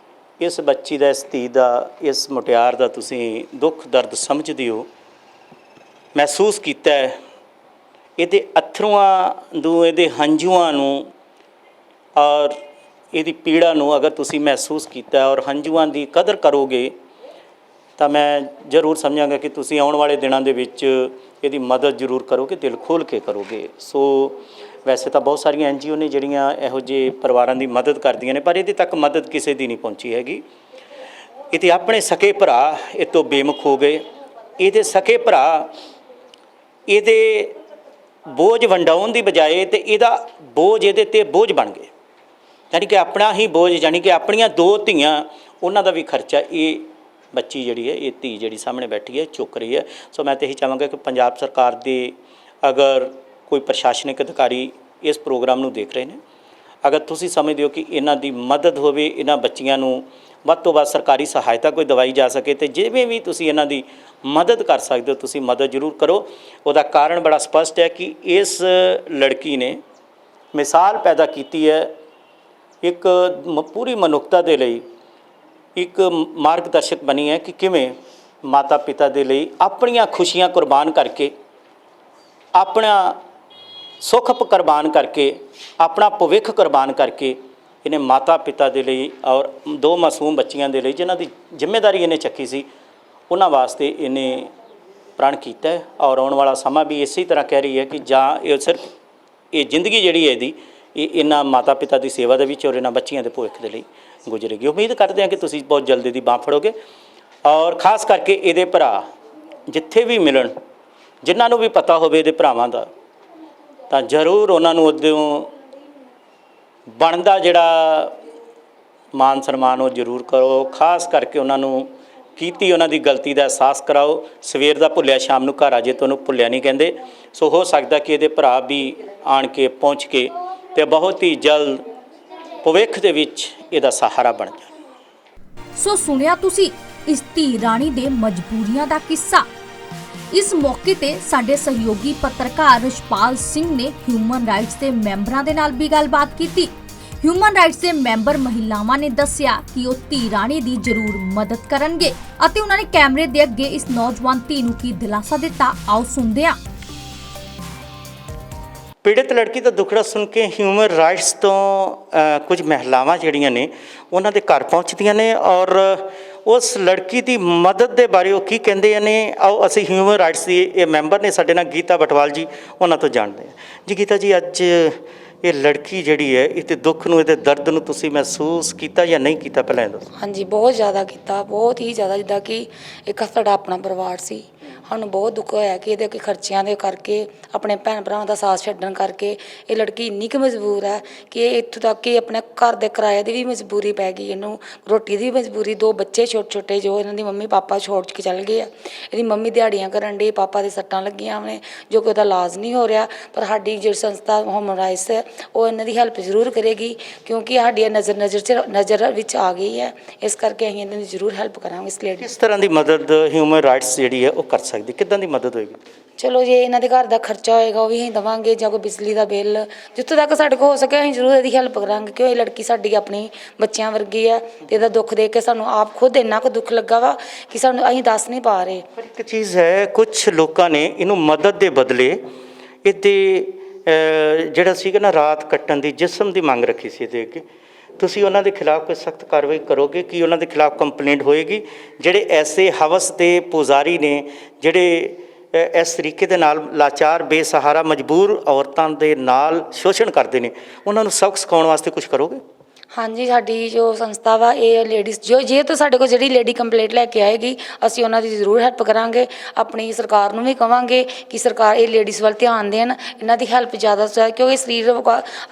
ਇਸ ਬੱਚੀ ਦਾ, ਇਸ ਧੀ ਦਾ, ਇਸ ਮੁਟਿਆਰ ਦਾ ਤੁਸੀਂ ਦੁੱਖ ਦਰਦ ਸਮਝਦੇ ਹੋ, ਮਹਿਸੂਸ ਕੀਤਾ ਹੈ, ਇਹਦੇ ਅਥਰੂਆਂ ਨੂੰ, ਇਹਦੇ ਹੰਝੂਆਂ ਨੂੰ ਔਰ ਇਹਦੀ ਪੀੜਾ ਨੂੰ ਅਗਰ ਤੁਸੀਂ ਮਹਿਸੂਸ ਕੀਤਾ ਔਰ ਹੰਝੂਆਂ ਦੀ ਕਦਰ ਕਰੋਗੇ ਤਾਂ ਮੈਂ ਜ਼ਰੂਰ ਸਮਝਾਂਗਾ ਕਿ ਤੁਸੀਂ ਆਉਣ ਵਾਲੇ ਦਿਨਾਂ ਦੇ ਵਿੱਚ ਇਹਦੀ ਮਦਦ ਜ਼ਰੂਰ ਕਰੋਗੇ, ਦਿਲ ਖੋਲ੍ਹ ਕੇ ਕਰੋਗੇ। ਸੋ ਵੈਸੇ ਤਾਂ ਬਹੁਤ ਸਾਰੀਆਂ NGO ਨੇ ਜਿਹੜੀਆਂ ਇਹੋ ਜਿਹੇ ਪਰਿਵਾਰਾਂ ਦੀ ਮਦਦ ਕਰਦੀਆਂ ਨੇ, ਪਰ ਇਹਦੇ ਤੱਕ ਮਦਦ ਕਿਸੇ ਦੀ ਨਹੀਂ ਪਹੁੰਚੀ ਹੈਗੀ। ਇਹਦੇ ਆਪਣੇ ਸਕੇ ਭਰਾ ਇਹ ਤੋਂ ਬੇਮੁਖ ਹੋ ਗਏ। ਇਹਦੇ ਸਕੇ ਭਰਾ ਇਹਦੇ ਬੋਝ ਵੰਡਾਉਣ ਦੀ ਬਜਾਏ ਤੇ ਇਹਦਾ ਬੋਝ ਇਹਦੇ 'ਤੇ ਬੋਝ ਬਣ ਗਏ, ਯਾਨੀ ਕਿ ਆਪਣਾ ਹੀ ਬੋਝ, ਯਾਨੀ ਕਿ ਆਪਣੀਆਂ 2 ਧੀਆਂ, ਉਹਨਾਂ ਦਾ ਵੀ ਖਰਚਾ ਇਹ ਬੱਚੀ ਜਿਹੜੀ ਹੈ, ਇਹ ਧੀ ਜਿਹੜੀ ਸਾਹਮਣੇ ਬੈਠੀ ਹੈ, ਚੁੱਕ ਰਹੀ ਹੈ। ਸੋ ਮੈਂ ਤਾਂ ਇਹੀ ਚਾਹਾਂਗਾ ਕਿ ਪੰਜਾਬ ਸਰਕਾਰ ਦੇ ਅਗਰ ਕੋਈ ਪ੍ਰਸ਼ਾਸਨਿਕ ਅਧਿਕਾਰੀ ਇਸ ਪ੍ਰੋਗਰਾਮ ਨੂੰ ਦੇਖ ਰਹੇ ਨੇ, ਅਗਰ ਤੁਸੀਂ ਸਮਝਦੇ ਹੋ ਕਿ ਇਹਨਾਂ ਦੀ ਮਦਦ ਹੋਵੇ, ਇਹਨਾਂ ਬੱਚੀਆਂ ਨੂੰ ਵੱਧ ਤੋਂ ਵੱਧ ਸਰਕਾਰੀ ਸਹਾਇਤਾ ਕੋਈ ਦਵਾਈ ਜਾ ਸਕੇ, ਤੇ ਜਿਵੇਂ ਵੀ ਤੁਸੀਂ ਇਹਨਾਂ ਦੀ ਮਦਦ ਕਰ ਸਕਦੇ ਹੋ ਤੁਸੀਂ ਮਦਦ ਜ਼ਰੂਰ ਕਰੋ। ਉਹਦਾ ਕਾਰਨ ਬੜਾ ਸਪਸ਼ਟ ਹੈ ਕਿ ਇਸ ਲੜਕੀ ਨੇ ਮਿਸਾਲ ਪੈਦਾ ਕੀਤੀ ਹੈ, ਇੱਕ ਪੂਰੀ ਮਨੁੱਖਤਾ ਦੇ ਲਈ ਇੱਕ ਮਾਰਗਦਰਸ਼ਕ ਬਣੀ ਹੈ ਕਿ ਕਿਵੇਂ ਮਾਤਾ ਪਿਤਾ ਦੇ ਲਈ ਆਪਣੀਆਂ ਖੁਸ਼ੀਆਂ ਕੁਰਬਾਨ ਕਰਕੇ, ਆਪਣਾ ਸੁੱਖ ਕੁਰਬਾਨ ਕਰਕੇ, ਆਪਣਾ ਭਵਿੱਖ ਕੁਰਬਾਨ ਕਰਕੇ ਇਹਨੇ ਮਾਤਾ ਪਿਤਾ ਦੇ ਲਈ ਔਰ 2 ਮਾਸੂਮ ਬੱਚੀਆਂ ਦੇ ਲਈ ਜਿਨ੍ਹਾਂ ਦੀ ਜ਼ਿੰਮੇਵਾਰੀ ਇਹਨੇ ਚੱਕੀ ਸੀ, ਉਹਨਾਂ ਵਾਸਤੇ ਇਹਨੇ ਪ੍ਰਣ ਕੀਤਾ ਹੈ। ਔਰ ਆਉਣ ਵਾਲਾ ਸਮਾਂ ਵੀ ਇਸੇ ਤਰ੍ਹਾਂ ਕਹਿ ਰਹੀ ਹੈ ਕਿ ਜਾਂ ਇਹ ਸਿਰਫ ਇਹ ਜ਼ਿੰਦਗੀ ਜਿਹੜੀ ਹੈ ਇਹਦੀ ਇਹ ਇਹਨਾਂ ਮਾਤਾ ਪਿਤਾ ਦੀ ਸੇਵਾ ਦੇ ਵਿੱਚ ਔਰ ਇਹਨਾਂ ਬੱਚੀਆਂ ਦੇ ਭਵਿੱਖ ਦੇ ਲਈ ਗੁਜ਼ਰੇਗੀ। ਉਮੀਦ ਕਰਦੇ ਹਾਂ ਕਿ ਤੁਸੀਂ ਬਹੁਤ ਜਲਦੀ ਦੀ ਬਾਂਹ ਫੜੋਗੇ ਔਰ ਖਾਸ ਕਰਕੇ ਇਹਦੇ ਭਰਾ ਜਿੱਥੇ ਵੀ ਮਿਲਣ, ਜਿਨ੍ਹਾਂ ਨੂੰ ਵੀ ਪਤਾ ਹੋਵੇ ਇਹਦੇ ਭਰਾਵਾਂ ਦਾ, ਤਾਂ ਜ਼ਰੂਰ ਉਹਨਾਂ ਨੂੰ ਉਦੋਂ ਬਣਦਾ ਜਿਹੜਾ ਮਾਨ ਸਨਮਾਨ ਉਹ ਜ਼ਰੂਰ ਕਰੋ। ਖਾਸ ਕਰਕੇ ਉਹਨਾਂ ਨੂੰ ਕੀਤੀ ਉਹਨਾਂ ਦੀ ਗਲਤੀ ਦਾ ਅਹਿਸਾਸ ਕਰਾਓ। ਸਵੇਰ ਦਾ ਭੁੱਲਿਆ ਸ਼ਾਮ ਨੂੰ ਘਰ ਆ ਜੇ, ਤੁਹਾਨੂੰ ਭੁੱਲਿਆ ਨਹੀਂ ਕਹਿੰਦੇ। ਸੋ ਹੋ ਸਕਦਾ ਕਿ ਇਹਦੇ ਭਰਾ ਵੀ ਆਣ ਕੇ ਪਹੁੰਚ ਕੇ ਤੇ ਬਹੁਤ ਹੀ ਜਲਦ ਭਵਿੱਖ ਦੇ ਵਿੱਚ ਇਹਦਾ ਸਹਾਰਾ ਬਣ ਜਾਣ। ਸੋ ਸੁਣਿਆ ਤੁਸੀਂ ਇਸ ਧੀ ਰਾਣੀ ਦੇ ਮਜਬੂਰੀਆਂ ਦਾ ਕਿੱਸਾ। ਇਸ ਮੌਕੇ ਤੇ ਸਾਡੇ ਸਹਿਯੋਗੀ ਪੱਤਰਕਾਰ ਰਿਸ਼ਪਾਲ ਸਿੰਘ ਨੇ ਹਿਊਮਨ ਰਾਈਟਸ ਦੇ ਮੈਂਬਰਾਂ ਦੇ ਨਾਲ ਵੀ ਗੱਲਬਾਤ ਕੀਤੀ। ਹਿਊਮਨ ਰਾਈਟਸ ਦੇ ਮੈਂਬਰ ਮਹਿਲਾਵਾਂ ਨੇ ਦੱਸਿਆ ਕਿ ਉਹ ਧੀ ਰਾਣੀ ਦੀ ਜ਼ਰੂਰ ਮਦਦ ਕਰਨਗੇ ਅਤੇ ਉਹਨਾਂ ਨੇ ਕੈਮਰੇ ਦੇ ਅੱਗੇ ਇਸ ਨੌਜਵਾਨ ਧੀ ਨੂੰ ਕੀ ਦਿਲਾਸਾ ਦਿੱਤਾ, ਆਓ ਸੁਣਦੇ ਹਾਂ। ਪੀੜਤ ਲੜਕੀ ਦਾ ਦੁੱਖੜਾ ਸੁਣ ਕੇ ਹਿਊਮਨ ਰਾਈਟਸ ਤੋਂ ਕੁਝ ਮਹਿਲਾਵਾਂ ਜਿਹੜੀਆਂ ਨੇ ਉਹਨਾਂ ਦੇ ਘਰ ਪਹੁੰਚਦੀਆਂ ਨੇ ਔਰ ਉਸ ਲੜਕੀ ਦੀ ਮਦਦ ਦੇ ਬਾਰੇ ਉਹ ਕੀ ਕਹਿੰਦੇ ਨੇ, ਆਓ ਅਸੀਂ ਹਿਊਮਨ ਰਾਈਟਸ ਦੀ ਇਹ ਮੈਂਬਰ ਨੇ ਸਾਡੇ ਨਾਲ ਗੀਤਾ ਬਟਵਾਲ ਜੀ, ਉਹਨਾਂ ਤੋਂ ਜਾਣਦੇ ਹਾਂ। ਜੀ ਗੀਤਾ ਜੀ, ਅੱਜ ਇਹ ਲੜਕੀ ਜਿਹੜੀ ਹੈ ਇਹਦੇ ਦੁੱਖ ਨੂੰ, ਇਹਦੇ ਦਰਦ ਨੂੰ ਤੁਸੀਂ ਮਹਿਸੂਸ ਕੀਤਾ ਜਾਂ ਨਹੀਂ ਕੀਤਾ, ਪਹਿਲਾਂ ਇਹ ਦੱਸੋ। ਹਾਂਜੀ, ਬਹੁਤ ਜ਼ਿਆਦਾ ਕੀਤਾ, ਬਹੁਤ ਹੀ ਜ਼ਿਆਦਾ। ਜਿੱਦਾਂ ਕਿ ਇੱਕ ਸਾਡਾ ਆਪਣਾ ਪਰਿਵਾਰ ਸੀ, ਸਾਨੂੰ ਬਹੁਤ ਦੁੱਖ ਹੋਇਆ ਕਿ ਇਹਦੇ ਖਰਚਿਆਂ ਦੇ ਕਰਕੇ, ਆਪਣੇ ਭੈਣ ਭਰਾਵਾਂ ਦਾ ਸਾਥ ਛੱਡਣ ਕਰਕੇ ਇਹ ਲੜਕੀ ਇੰਨੀ ਕੁ ਮਜਬੂਰ ਹੈ ਕਿ ਇਹ ਇੱਥੋਂ ਤੱਕ ਕਿ ਆਪਣੇ ਘਰ ਦੇ ਕਿਰਾਏ ਦੀ ਵੀ ਮਜਬੂਰੀ ਪੈ ਗਈ, ਇਹਨੂੰ ਰੋਟੀ ਦੀ ਵੀ ਮਜਬੂਰੀ। 2 ਬੱਚੇ ਛੋਟੇ ਛੋਟੇ ਜੋ ਇਹਨਾਂ ਦੀ ਮੰਮੀ ਪਾਪਾ ਛੋੜ ਕੇ ਚੱਲ ਗਏ ਆ। ਇਹਦੀ ਮੰਮੀ ਦਿਹਾੜੀਆਂ ਕਰਨ ਡਈ, ਪਾਪਾ ਦੇ ਸੱਟਾਂ ਲੱਗੀਆਂ ਨੇ ਜੋ ਕਿ ਉਹਦਾ ਇਲਾਜ ਨਹੀਂ ਹੋ ਰਿਹਾ। ਪਰ ਸਾਡੀ ਜਿਹੜੀ ਸੰਸਥਾ ਹਿਊਮਨ ਰਾਈਟਸ ਹੈ ਉਹ ਇਹਨਾਂ ਦੀ ਹੈਲਪ ਜ਼ਰੂਰ ਕਰੇਗੀ, ਕਿਉਂਕਿ ਸਾਡੀ ਨਜ਼ਰ ਵਿੱਚ ਆ ਗਈ ਹੈ। ਇਸ ਕਰਕੇ ਅਸੀਂ ਇਹਨਾਂ ਦੀ ਜ਼ਰੂਰ ਹੈਲਪ ਕਰਾਂਗੇ। ਇਸ ਲਈ ਕਿਸ ਤਰ੍ਹਾਂ ਦੀ ਮਦਦ ਹਿਊਮਨ ਰਾਈਟਸ ਜਿਹੜੀ ਹੈ ਉਹ ਕਰ ਸਕਦੀ, ਕਿੱਦਾਂ ਦੀ ਮਦਦ ਹੋਏਗੀ? ਚਲੋ ਜੇ ਇਹਨਾਂ ਦੇ ਘਰ ਦਾ ਖਰਚਾ ਹੋਏਗਾ ਉਹ ਵੀ ਅਸੀਂ ਦੇਵਾਂਗੇ, ਜਾਂ ਕੋਈ ਬਿਜਲੀ ਦਾ ਬਿੱਲ, ਜਿੱਥੋਂ ਤੱਕ ਸਾਡੇ ਕੋਲ ਹੋ ਸਕੇ ਅਸੀਂ ਜ਼ਰੂਰ ਇਹਦੀ ਹੈਲਪ ਕਰਾਂਗੇ। ਕਿਉਂ ਇਹ ਲੜਕੀ ਸਾਡੀ ਆਪਣੀ ਬੱਚਿਆਂ ਵਰਗੀ ਹੈ ਤੇ ਇਹਦਾ ਦੁੱਖ ਦੇਖ ਕੇ ਸਾਨੂੰ ਆਪ ਖੁਦ ਇੰਨਾ ਕੁ ਦੁੱਖ ਲੱਗਾ ਵਾ ਕਿ ਸਾਨੂੰ ਅਸੀਂ ਦੱਸ ਨਹੀਂ ਪਾ ਰਹੇ। ਪਰ ਇੱਕ ਚੀਜ਼ ਹੈ, ਕੁਝ ਲੋਕਾਂ ਨੇ ਇਹਨੂੰ ਮਦਦ ਦੇ ਬਦਲੇ ਇਹਦੇ ਜਿਹੜਾ ਸੀਗਾ ਨਾ ਰਾਤ ਕੱਟਣ ਦੀ, ਜਿਸਮ ਦੀ ਮੰਗ ਰੱਖੀ ਸੀ ਇਹਦੇ ਅੱਗੇ। ਤੁਸੀਂ ਉਹਨਾਂ ਦੇ ਖਿਲਾਫ ਕੋਈ ਸਖਤ ਕਾਰਵਾਈ ਕਰੋਗੇ ਕਿ ਉਹਨਾਂ ਦੇ ਖਿਲਾਫ ਕੰਪਲੇਂਟ ਹੋਏਗੀ ਜਿਹੜੇ ਐਸੇ ਹਵਸ ਦੇ ਪੁਜਾਰੀ ਨੇ, ਜਿਹੜੇ ਇਸ ਤਰੀਕੇ ਦੇ ਨਾਲ ਲਾਚਾਰ ਬੇਸਹਾਰਾ ਮਜਬੂਰ ਔਰਤਾਂ ਦੇ ਨਾਲ ਸ਼ੋਸ਼ਣ ਕਰਦੇ ਨੇ, ਉਹਨਾਂ ਨੂੰ ਸਬਕ ਸਿਖਾਉਣ ਵਾਸਤੇ ਕੁਝ ਕਰੋਗੇ? ਹਾਂਜੀ, ਸਾਡੀ ਜੋ ਸੰਸਥਾ ਵਾ ਇਹ ਲੇਡੀਜ਼ ਜੇ ਤਾਂ ਸਾਡੇ ਕੋਲ ਜਿਹੜੀ ਲੇਡੀ ਕੰਪਲੇਂਟ ਲੈ ਕੇ ਆਏਗੀ ਅਸੀਂ ਉਹਨਾਂ ਦੀ ਜ਼ਰੂਰ ਹੈਲਪ ਕਰਾਂਗੇ। ਆਪਣੀ ਸਰਕਾਰ ਨੂੰ ਵੀ ਕਵਾਂਗੇ ਕਿ ਸਰਕਾਰ ਇਹ ਲੇਡੀਜ਼ ਵੱਲ ਧਿਆਨ ਦੇਣ, ਇਹਨਾਂ ਦੀ ਹੈਲਪ ਜ਼ਿਆਦਾ ਤੋਂ ਜ਼ਿਆਦਾ, ਕਿਉਂਕਿ ਸਰੀਰ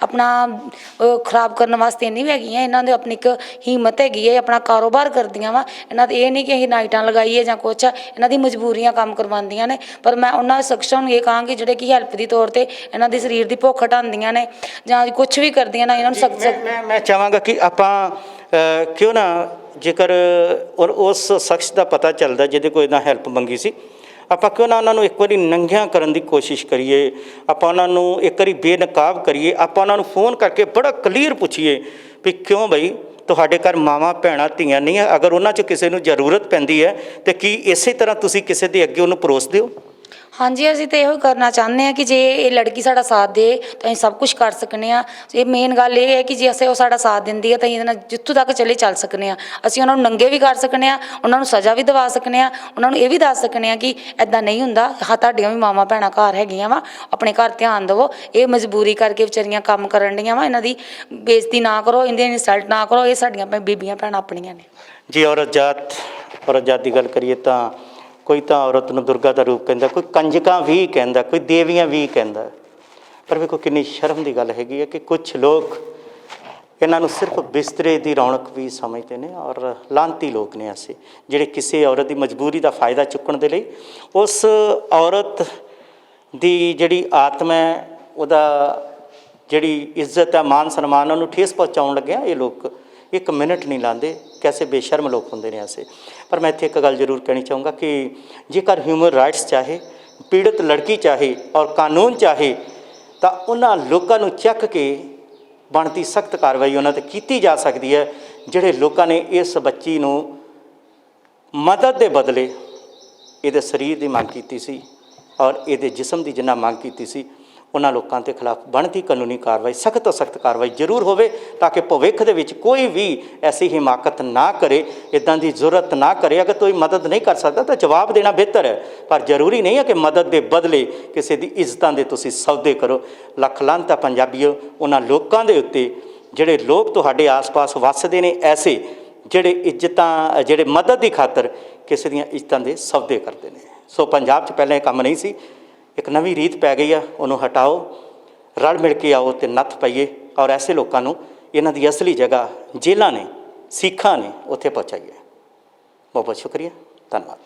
ਆਪਣਾ ਖਰਾਬ ਕਰਨ ਵਾਸਤੇ ਨਹੀਂ ਹੈਗੀਆਂ। ਇਹਨਾਂ ਦੇ ਆਪਣੀ ਇੱਕ ਹਿੰਮਤ ਹੈਗੀ ਹੈ, ਆਪਣਾ ਕਾਰੋਬਾਰ ਕਰਦੀਆਂ ਵਾ। ਇਹਨਾਂ ਦੇ ਇਹ ਨਹੀਂ ਕਿ ਅਸੀਂ ਨਾਈਟਾਂ ਲਗਾਈਏ ਜਾਂ ਕੁਛ, ਇਹਨਾਂ ਦੀ ਮਜਬੂਰੀਆਂ ਕੰਮ ਕਰਵਾਉਂਦੀਆਂ ਨੇ। ਪਰ ਮੈਂ ਉਹਨਾਂ ਸ਼ਖਸਾਂ ਨੂੰ ਇਹ ਕਹਾਂਗੀ ਜਿਹੜੇ ਕਿ ਹੈਲਪ ਦੀ ਤੌਰ 'ਤੇ ਇਹਨਾਂ ਦੀ ਸਰੀਰ ਦੀ ਭੁੱਖ ਹਟਾਉਂਦੀਆਂ ਨੇ ਜਾਂ ਕੁਛ ਵੀ ਕਰਦੀਆਂ ਨੇ, ਇਹਨਾਂ ਨੂੰ ਸਖਤ ਮੈਂ ਚਾਹਾਂਗਾ ਕਿ ਆਪਾਂ ਕਿਉਂ ਨਾ, ਜੇਕਰ ਉਸ ਸ਼ਖਸ ਦਾ ਪਤਾ ਚੱਲਦਾ ਜਿਹਦੇ ਕੋਲ ਇਹਨਾਂ ਹੈਲਪ ਮੰਗੀ ਸੀ, ਆਪਾਂ ਕਿਉਂ ਨਾ ਉਹਨਾਂ ਨੂੰ ਇੱਕ ਵਾਰੀ ਨੰਗਿਆਂ ਕਰਨ ਦੀ ਕੋਸ਼ਿਸ਼ ਕਰੀਏ, ਆਪਾਂ ਉਹਨਾਂ ਨੂੰ ਇੱਕ ਵਾਰੀ ਬੇਨਕਾਬ ਕਰੀਏ, ਆਪਾਂ ਉਹਨਾਂ ਨੂੰ ਫੋਨ ਕਰਕੇ ਬੜਾ ਕਲੀਅਰ ਪੁੱਛੀਏ ਵੀ ਕਿਉਂ ਬਈ ਤੁਹਾਡੇ ਘਰ ਮਾਵਾਂ ਭੈਣਾਂ ਧੀਆਂ ਨਹੀਂ ਹੈ, ਅਗਰ ਉਹਨਾਂ 'ਚ ਕਿਸੇ ਨੂੰ ਜ਼ਰੂਰਤ ਪੈਂਦੀ ਹੈ ਤੇ ਕੀ ਇਸੇ ਤਰ੍ਹਾਂ ਤੁਸੀਂ ਕਿਸੇ ਦੇ ਅੱਗੇ ਉਹਨੂੰ ਪਰੋਸਦੇ ਹੋ? ਹਾਂਜੀ, ਅਸੀਂ ਤਾਂ ਇਹੋ ਹੀ ਕਰਨਾ ਚਾਹੁੰਦੇ ਹਾਂ ਕਿ ਜੇ ਇਹ ਲੜਕੀ ਸਾਡਾ ਸਾਥ ਦੇ ਤਾਂ ਅਸੀਂ ਸਭ ਕੁਝ ਕਰ ਸਕਨੇ ਹਾਂ। ਇਹ ਮੇਨ ਗੱਲ ਇਹ ਹੈ ਕਿ ਜੇ ਉਹ ਸਾਡਾ ਸਾਥ ਦਿੰਦੀ ਹੈ ਤਾਂ ਇਹਦੇ ਨਾਲ ਜਿੱਥੋਂ ਤੱਕ ਚੱਲ ਸਕਨੇ ਹਾਂ। ਅਸੀਂ ਉਹਨਾਂ ਨੂੰ ਨੰਗੇ ਵੀ ਕਰ ਸਕਨੇ ਹਾਂ, ਉਹਨਾਂ ਨੂੰ ਸਜ਼ਾ ਵੀ ਦਿਵਾ ਸਕਨੇ ਹਾਂ, ਉਹਨਾਂ ਨੂੰ ਇਹ ਵੀ ਦੱਸ ਸਕਨੇ ਹਾਂ ਕਿ ਇੱਦਾਂ ਨਹੀਂ ਹੁੰਦਾ, ਹਾਂ ਤੁਹਾਡੀਆਂ ਵੀ ਮਾਵਾਂ ਭੈਣਾਂ ਘਰ ਹੈਗੀਆਂ ਵਾ, ਆਪਣੇ ਘਰ ਧਿਆਨ ਦੇਵੋ। ਇਹ ਮਜਬੂਰੀ ਕਰਕੇ ਵਿਚਾਰੀਆਂ ਕੰਮ ਕਰਨ ਡੀਆਂ ਵਾ, ਇਹਨਾਂ ਦੀ ਬੇਇੱਜ਼ਤੀ ਨਾ ਕਰੋ, ਇਹਦੀ ਇਨਸਲਟ ਨਾ ਕਰੋ। ਇਹ ਸਾਡੀਆਂ ਬੀਬੀਆਂ ਭੈਣਾਂ ਆਪਣੀਆਂ ਨੇ। ਜੇ ਔਰਤ ਜਾਤ ਦੀ ਗੱਲ ਕਰੀਏ ਤਾਂ ਕੋਈ ਤਾਂ ਔਰਤ ਨੂੰ ਦੁਰਗਾ ਦਾ ਰੂਪ ਕਹਿੰਦਾ, ਕੋਈ ਕੰਜਕਾਂ ਵੀ ਕਹਿੰਦਾ, ਕੋਈ ਦੇਵੀਆਂ ਵੀ ਕਹਿੰਦਾ। ਪਰ ਵੇਖੋ ਕਿੰਨੀ ਸ਼ਰਮ ਦੀ ਗੱਲ ਹੈਗੀ ਹੈ ਕਿ ਕੁਝ ਲੋਕ ਇਹਨਾਂ ਨੂੰ ਸਿਰਫ ਬਿਸਤਰੇ ਦੀ ਰੌਣਕ ਵੀ ਸਮਝਦੇ ਨੇ, ਔਰ ਲਾਂਤੀ ਲੋਕ ਨੇ ਅਸੀਂ ਜਿਹੜੇ ਕਿਸੇ ਔਰਤ ਦੀ ਮਜਬੂਰੀ ਦਾ ਫਾਇਦਾ ਚੁੱਕਣ ਦੇ ਲਈ ਉਸ ਔਰਤ ਦੀ ਜਿਹੜੀ ਆਤਮਾ ਹੈ, ਉਹਦਾ ਜਿਹੜੀ ਇੱਜ਼ਤ ਹੈ, ਮਾਨ ਸਨਮਾਨ, ਉਹਨੂੰ ਠੇਸ ਪਹੁੰਚਾਉਣ ਲੱਗਿਆ ਇਹ ਲੋਕ ਇੱਕ ਮਿੰਟ ਨਹੀਂ ਲਾਉਂਦੇ। ਕੈਸੇ ਬੇਸ਼ਰਮ ਲੋਕ ਹੁੰਦੇ ਨੇ ਐਸੇ। ਪਰ ਮੈਂ ਇੱਥੇ ਇੱਕ ਗੱਲ ਜ਼ਰੂਰ ਕਹਿਣੀ ਚਾਹੂੰਗਾ ਕਿ ਜੇਕਰ ਹਿਊਮਨ ਰਾਈਟਸ ਚਾਹੇ, ਪੀੜਤ ਲੜਕੀ ਚਾਹੇ ਔਰ ਕਾਨੂੰਨ ਚਾਹੇ ਤਾਂ ਉਹਨਾਂ ਲੋਕਾਂ ਨੂੰ ਚੱਕ ਕੇ ਬਣਦੀ ਸਖਤ ਕਾਰਵਾਈ ਉਹਨਾਂ 'ਤੇ ਕੀਤੀ ਜਾ ਸਕਦੀ ਹੈ ਜਿਹੜੇ ਲੋਕਾਂ ਨੇ ਇਸ ਬੱਚੀ ਨੂੰ ਮਦਦ ਦੇ ਬਦਲੇ ਇਹਦੇ ਸਰੀਰ ਦੀ ਮੰਗ ਕੀਤੀ ਸੀ ਔਰ ਇਹਦੇ ਜਿਸਮ ਦੀ ਜਿੰਨਾ ਮੰਗ ਕੀਤੀ ਸੀ। ਉਹਨਾਂ ਲੋਕਾਂ ਦੇ ਖਿਲਾਫ ਬਣਦੀ ਕਾਨੂੰਨੀ ਕਾਰਵਾਈ, ਸਖਤ ਤੋਂ ਸਖਤ ਕਾਰਵਾਈ ਜ਼ਰੂਰ ਹੋਵੇ ਤਾਂ ਕਿ ਭਵਿੱਖ ਦੇ ਵਿੱਚ ਕੋਈ ਵੀ ਐਸੀ ਹਿਮਾਕਤ ਨਾ ਕਰੇ, ਇੱਦਾਂ ਦੀ ਜ਼ਰੂਰਤ ਨਾ ਕਰੇ। ਅਗਰ ਕੋਈ ਮਦਦ ਨਹੀਂ ਕਰ ਸਕਦਾ ਤਾਂ ਜਵਾਬ ਦੇਣਾ ਬਿਹਤਰ ਹੈ, ਪਰ ਜ਼ਰੂਰੀ ਨਹੀਂ ਹੈ ਕਿ ਮਦਦ ਦੇ ਬਦਲੇ ਕਿਸੇ ਦੀ ਇੱਜ਼ਤਾਂ ਦੇ ਤੁਸੀਂ ਸੌਦੇ ਕਰੋ। ਲੱਖ ਲਾਹਨਤ ਹੈ ਪੰਜਾਬੀਓ ਉਹਨਾਂ ਲੋਕਾਂ ਦੇ ਉੱਤੇ ਜਿਹੜੇ ਲੋਕ ਤੁਹਾਡੇ ਆਸ-ਪਾਸ ਵੱਸਦੇ ਨੇ, ਐਸੇ ਜਿਹੜੇ ਮਦਦ ਦੀ ਖਾਤਰ ਕਿਸੇ ਦੀਆਂ ਇੱਜ਼ਤਾਂ ਦੇ ਸੌਦੇ ਕਰਦੇ ਨੇ। ਸੋ ਪੰਜਾਬ 'ਚ ਪਹਿਲਾਂ ਇਹ ਕੰਮ ਨਹੀਂ ਸੀ, ਇੱਕ ਨਵੀਂ ਰੀਤ ਪੈ ਗਈ ਆ, ਉਹਨੂੰ ਹਟਾਓ, ਰਲ ਮਿਲ ਕੇ ਆਓ ਅਤੇ ਨੱਥ ਪਾਈਏ ਔਰ ਐਸੇ ਲੋਕਾਂ ਨੂੰ ਇਹਨਾਂ ਦੀ ਅਸਲੀ ਜਗ੍ਹਾ ਜੇਲ੍ਹਾਂ ਨੇ, ਸਿੱਖਾਂ ਨੇ, ਉੱਥੇ ਪਹੁੰਚਾਈਏ। ਬਹੁਤ ਬਹੁਤ ਸ਼ੁਕਰੀਆ, ਧੰਨਵਾਦ।